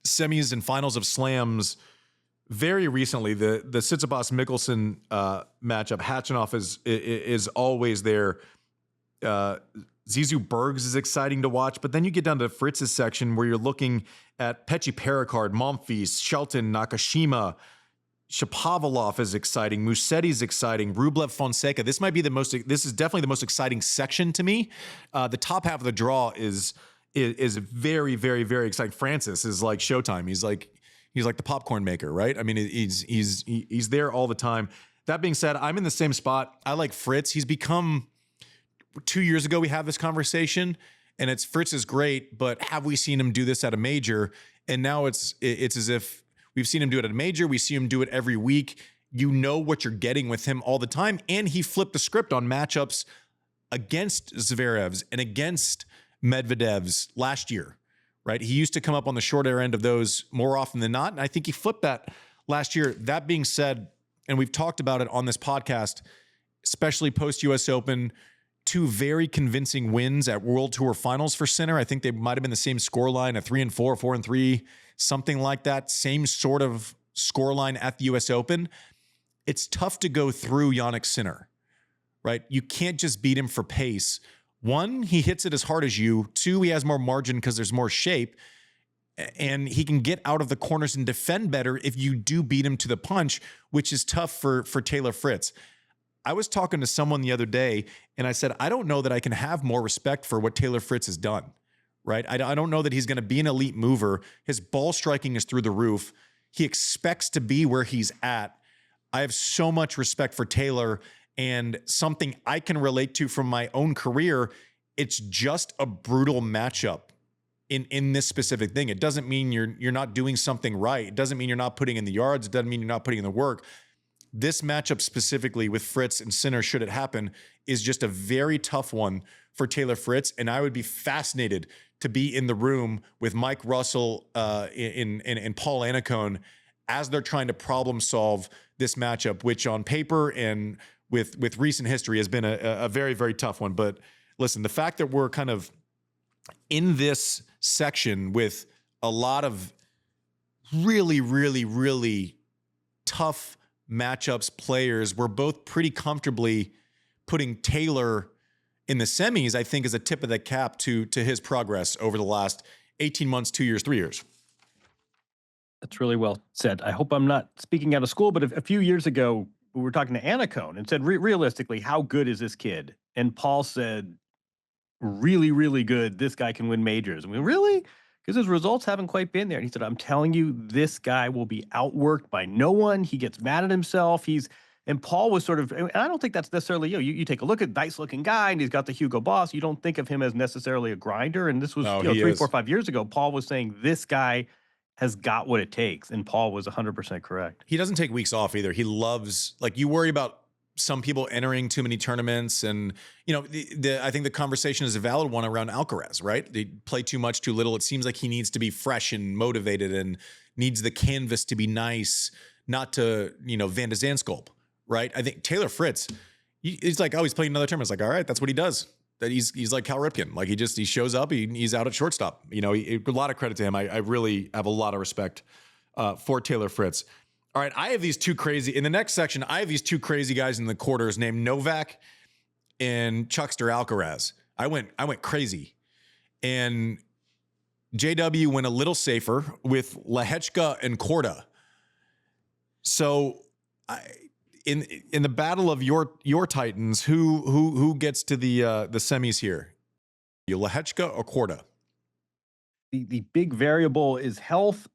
semis and finals of slams very recently. The Tsitsipas Mickelson matchup, Hachinov is always there. Zizou Bergs is exciting to watch, but then you get down to Fritz's section where you're looking at Pechi Pericard, Monfils, Shelton, Nakashima. Shapovalov is exciting. Mussetti's exciting. Rublev, Fonseca. This is definitely the most exciting section to me. The top half of the draw is very, very, very exciting. Francis is like Showtime. He's like the popcorn maker, right? I mean, he's there all the time. That being said, I'm in the same spot. I like Fritz. He's become 2 years ago, we have this conversation, and it's Fritz is great, but have we seen him do this at a major? And now it's as if we've seen him do it at a major. We see him do it every week. You know what you're getting with him all the time. And he flipped the script on matchups against Zverev's and against Medvedev's last year, right? He used to come up on the shorter end of those more often than not. And I think he flipped that last year. That being said, and we've talked about it on this podcast, especially post-US Open, 2 very convincing wins at World Tour finals for Sinner. I think they might have been the same scoreline, a 3-4, 4-3, something like that. Same sort of scoreline at the US Open. It's tough to go through Jannik Sinner, right? You can't just beat him for pace. 1, he hits it as hard as you. 2, he has more margin because there's more shape. And he can get out of the corners and defend better if you do beat him to the punch, which is tough for Taylor Fritz. I was talking to someone the other day, and I said, I don't know that I can have more respect for what Taylor Fritz has done, right? I don't know that he's going to be an elite mover. His ball striking is through the roof. He expects to be where he's at. I have so much respect for Taylor, and something I can relate to from my own career. It's just a brutal matchup in this specific thing. It doesn't mean you're not doing something right. It doesn't mean you're not putting in the yards. It doesn't mean you're not putting in the work. This matchup specifically with Fritz and Sinner, should it happen, is just a very tough one for Taylor Fritz. And I would be fascinated to be in the room with Mike Russell and Paul Annacone as they're trying to problem solve this matchup, which on paper and with recent history has been a very, very tough one. But listen, the fact that we're kind of in this section with a lot of really, really, really tough matchups, players, we're both pretty comfortably putting Taylor in the semis, I think, is a tip of the cap to his progress over the last 18 months, 2 years, 3 years. That's really well said. I hope I'm not speaking out of school, but a few years ago, we were talking to Annacone and said, realistically, how good is this kid? And Paul said, really, really good. This guy can win majors. I mean, really? Because his results haven't quite been there. And he said, I'm telling you, this guy will be outworked by no one. He gets mad at himself. And Paul was sort of, and I don't think that's necessarily, you take a look at nice looking guy and he's got the Hugo Boss. You don't think of him as necessarily a grinder. And this was 3, 4, 5 years ago. Paul was saying this guy has got what it takes. And Paul was 100% correct. He doesn't take weeks off either. He loves, like, you worry about some people entering too many tournaments, and I think the conversation is a valid one around Alcaraz, right? They play too much, too little. It seems like he needs to be fresh and motivated and needs the canvas to be nice, not to Van de Zandschulp, right? I think Taylor Fritz, he's like, oh, he's playing another tournament. It's like, all right, that's what he does. That he's like Cal Ripken, like he shows up, he's out at shortstop. A lot of credit to him. I really have a lot of respect for Taylor Fritz. All right, I have these two crazy, in the next section, I have these two crazy guys in the quarters named Novak and Chuckster Alcaraz. I went crazy. And JW went a little safer with Lehechka and Korda. So in the battle of your Titans, who gets to the semis here? Lehechka or Korda? The big variable is health.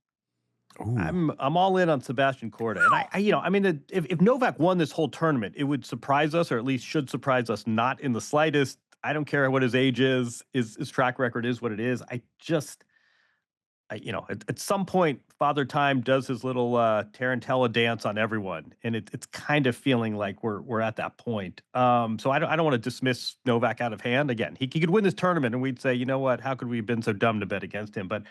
Ooh. I'm all in on Sebastian Korda. And if Novak won this whole tournament, it would surprise us, or at least should surprise us not in the slightest. I don't care what his age is. His track record is what it is. At some point, Father Time does his little Tarantella dance on everyone, and it's kind of feeling like we're at that point. So I don't want to dismiss Novak out of hand. Again, he could win this tournament, and we'd say, you know what? How could we have been so dumb to bet against him? But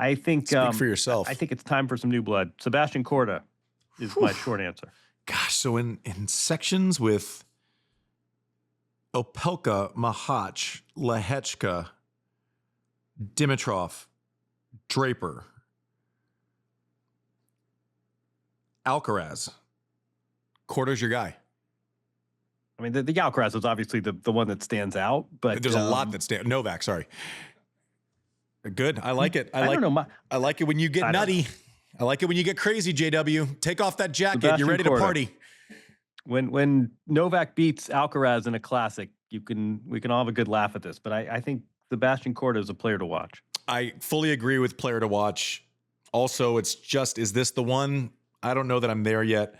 I think speak for yourself. I think it's time for some new blood. Sebastian Korda is my short answer. Gosh, so in sections with Opelka, Mahach, Lehechka, Dimitrov, Draper, Alcaraz, Korda's your guy. I mean, the Alcaraz is obviously the one that stands out, but there's a lot that stands. Novak, sorry. Good. I like it. I like it when you get nutty. I like it when you get crazy, JW. Take off that jacket. Sebastian, you're ready to party. When Novak beats Alcaraz in a classic, we can all have a good laugh at this. But I think Sebastian Korda is a player to watch. I fully agree with player to watch. Also, it's just, is this the one? I don't know that I'm there yet.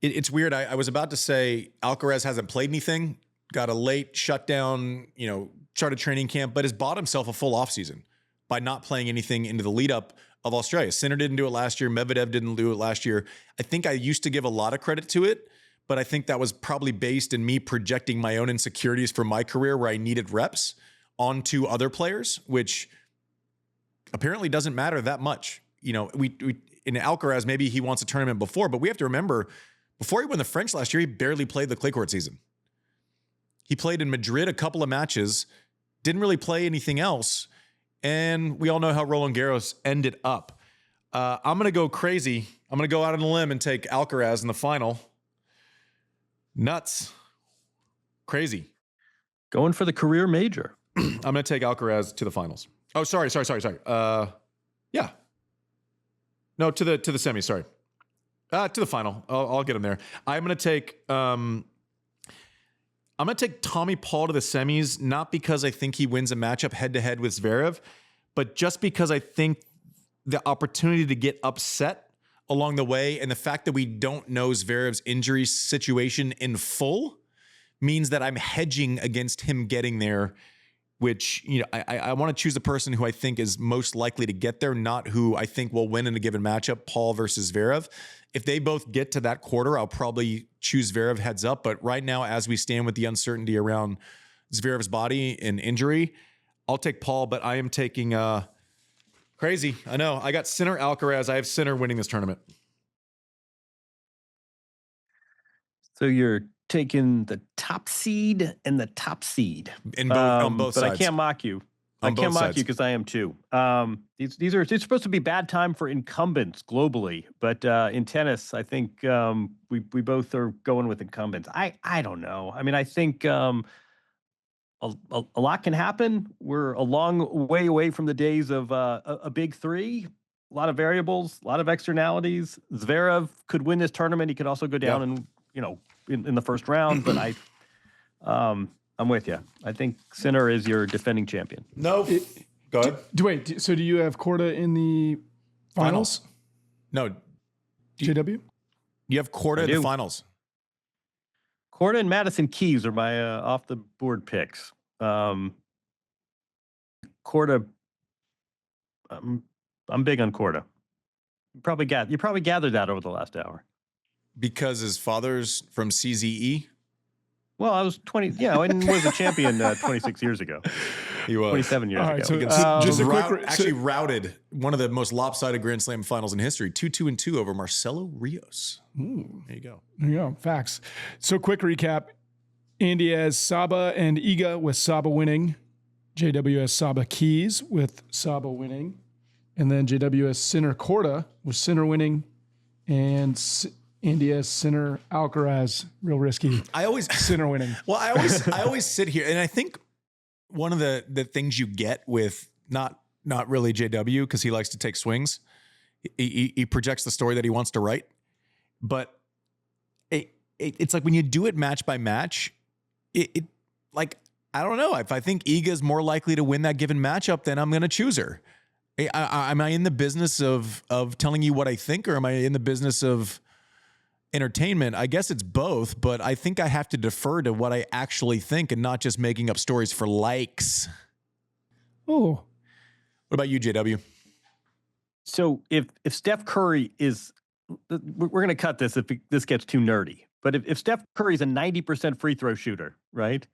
It's weird. I was about to say Alcaraz hasn't played anything, got a late shutdown, started training camp, but has bought himself a full offseason by not playing anything into the lead up of Australia. Sinner didn't do it last year. Medvedev didn't do it last year. I think I used to give a lot of credit to it, but I think that was probably based in me projecting my own insecurities for my career where I needed reps onto other players, which apparently doesn't matter that much. We in Alcaraz, maybe he wants a tournament before, but we have to remember, before he won the French last year, he barely played the clay court season. He played in Madrid a couple of matches, didn't really play anything else, and we all know how Roland Garros ended up. I'm going to go crazy. I'm going to go out on a limb and take Alcaraz in the final. Nuts. Crazy. Going for the career major. I'm going to take Alcaraz to the finals. Oh, sorry. Yeah. No, to the semi, sorry. To the final. I'll get him there. I'm going to take I'm going to take Tommy Paul to the semis, not because I think he wins a matchup head-to-head with Zverev, but just because I think the opportunity to get upset along the way and the fact that we don't know Zverev's injury situation in full means that I'm hedging against him getting there, which, you know, I want to choose the person who I think is most likely to get there, not who I think will win in a given matchup, Paul versus Zverev. If they both get to that quarter, I'll probably choose Zverev heads up. But right now, as we stand with the uncertainty around Zverev's body and injury, I'll take Paul, but I am taking crazy. I know. I got Sinner Alcaraz. I have Sinner winning this tournament. So you're taking the top seed and the top seed On both but sides. I can't mock you. I can't mock you because I am too. It's supposed to be bad time for incumbents globally, but in tennis, I think we both are going with incumbents. I don't know. I mean, I think a lot can happen. We're a long way away from the days of a big three. A lot of variables, a lot of externalities. Zverev could win this tournament. He could also go down and in the first round. But I'm with you. I think Sinner is your defending champion. No. Go ahead. Wait, so do you have Korda in the finals? No. JW? You have Korda in the finals. Korda and Madison Keys are my off the board picks. Korda, I'm big on Korda. You probably gathered that over the last hour. Because his father's from CZE? Well, I was 20, and was a champion 26 years ago. He was. 27 years ago. So, just a quick, routed one of the most lopsided Grand Slam finals in history, 2-2-2 over Marcelo Rios. Ooh. There you go. There you go. Facts. So quick recap. Andy has Saba and Iga with Saba winning. JW has Saba Keys with Saba winning. And then JW has Sinner Korda with Sinner winning. And Andy has Sinner Alcaraz, real risky. I always Sinner winning. Well, I always sit here, and I think one of the things you get with not really JW, because he likes to take swings. He projects the story that he wants to write, but it's like when you do it match by match, it like, I don't know, if I think Iga is more likely to win that given matchup, then I'm going to choose her. Am I in the business of telling you what I think, or am I in the business of entertainment? I guess it's both, but I think I have to defer to what I actually think and not just making up stories for likes. Oh. What about you, JW? So if Steph Curry is, we're going to cut this if this gets too nerdy, but if Steph Curry's a 90% free throw shooter, right?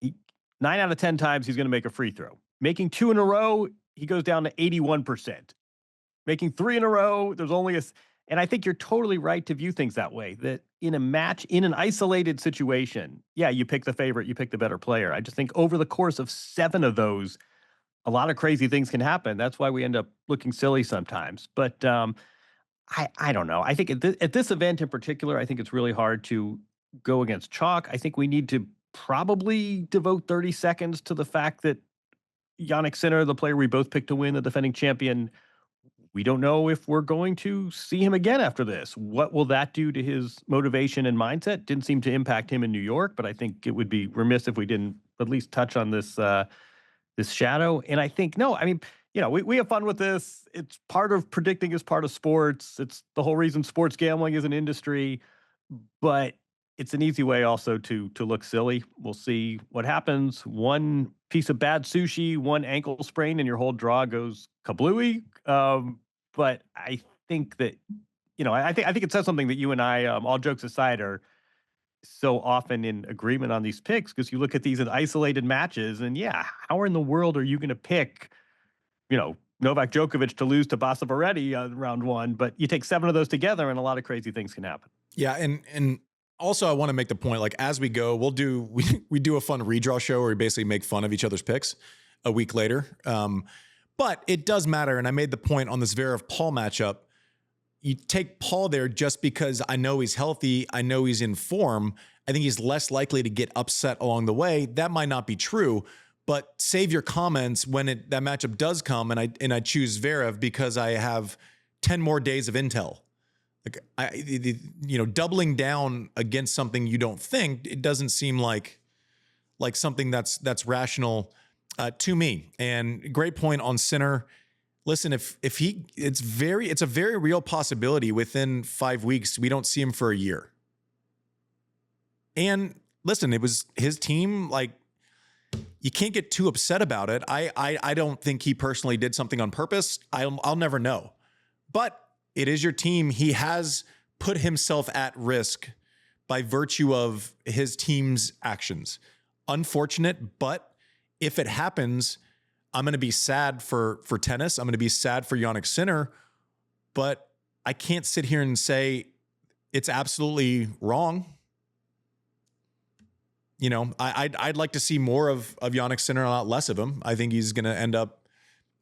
9 out of 10 times he's going to make a free throw. Making 2 in a row, he goes down to 81%. Making 3 in a row, there's only and I think you're totally right to view things that way, that in a match, in an isolated situation, you pick the favorite, you pick the better player. I just think over the course of 7 of those, a lot of crazy things can happen. That's why we end up looking silly sometimes. But I don't know. I think at this event in particular, I think it's really hard to go against chalk. I think we need to probably devote 30 seconds to the fact that Jannik Sinner, the player we both picked to win, the defending champion, we don't know if we're going to see him again after this. What will that do to his motivation and mindset? Didn't seem to impact him in New York, but I think it would be remiss if we didn't at least touch on this this shadow. And I think, we have fun with this. It's part of predicting is part of sports. It's the whole reason sports gambling is an industry, but it's an easy way also to look silly. We'll see what happens. One piece of bad sushi, one ankle sprain, and your whole draw goes kablooey. But I think that, I think it says something that you and I, all jokes aside, are so often in agreement on these picks, because you look at these as isolated matches, and how in the world are you going to pick, Novak Djokovic to lose to Bassa Varetti round 1? But you take 7 of those together, and a lot of crazy things can happen. Yeah, and also I want to make the point, like, as we go, we do a fun redraw show where we basically make fun of each other's picks a week later. But it does matter, and I made the point on this Zverev-Paul matchup. You take Paul there just because I know he's healthy, I know he's in form. I think he's less likely to get upset along the way. That might not be true, but save your comments when that matchup does come, and I choose Zverev because I have 10 more days of intel. doubling down against something you don't think, it doesn't seem like something that's rational to me. And great point on Sinner. Listen, it's a very real possibility within 5 weeks we don't see him for a year. And listen, it was his team. Like, you can't get too upset about it. I don't think he personally did something on purpose. I'll never know. But it is your team. He has put himself at risk by virtue of his team's actions. Unfortunate, but if it happens, I'm going to be sad for tennis. I'm going to be sad for Jannik Sinner, but I can't sit here and say it's absolutely wrong. I'd like to see more of Jannik Sinner, a lot less of him. I think he's going to end up,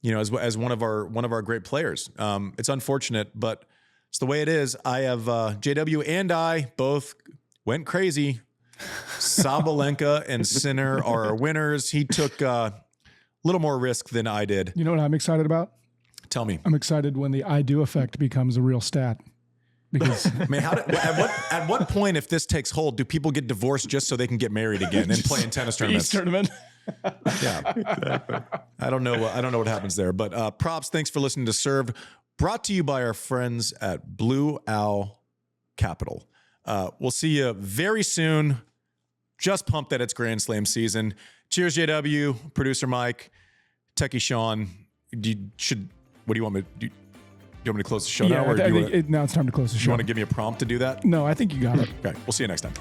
as one of our great players. It's unfortunate, but it's the way it is. I have JW and I both went crazy. Sabalenka and Sinner are our winners. He took a little more risk than I did. You know what I'm excited about? Tell me. I'm excited when the I do effect becomes a real stat. Because I mean, at what point, if this takes hold, do people get divorced just so they can get married again and play in tennis tournaments? Tournament. Yeah, exactly. I don't know what happens there, but props. Thanks for listening to Served, brought to you by our friends at Blue Owl Capital. We'll see you very soon. Just pumped that it's Grand Slam season. Cheers, JW, producer Mike, Techie Sean. What do you want me to do? Do you want me to close the show now? Or now it's time to close the show. You want to give me a prompt to do that? No, I think you got it. Okay, we'll see you next time.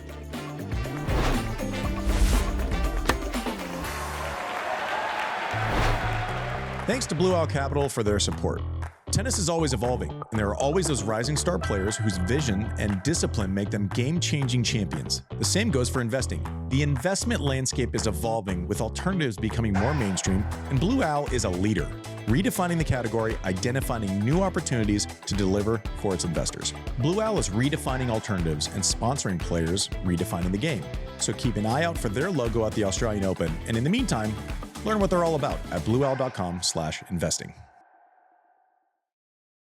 Thanks to Blue Owl Capital for their support. Tennis is always evolving, and there are always those rising star players whose vision and discipline make them game-changing champions. The same goes for investing. The investment landscape is evolving, with alternatives becoming more mainstream, and Blue Owl is a leader, redefining the category, identifying new opportunities to deliver for its investors. Blue Owl is redefining alternatives and sponsoring players redefining the game. So keep an eye out for their logo at the Australian Open, and in the meantime, learn what they're all about at blueowl.com/investing.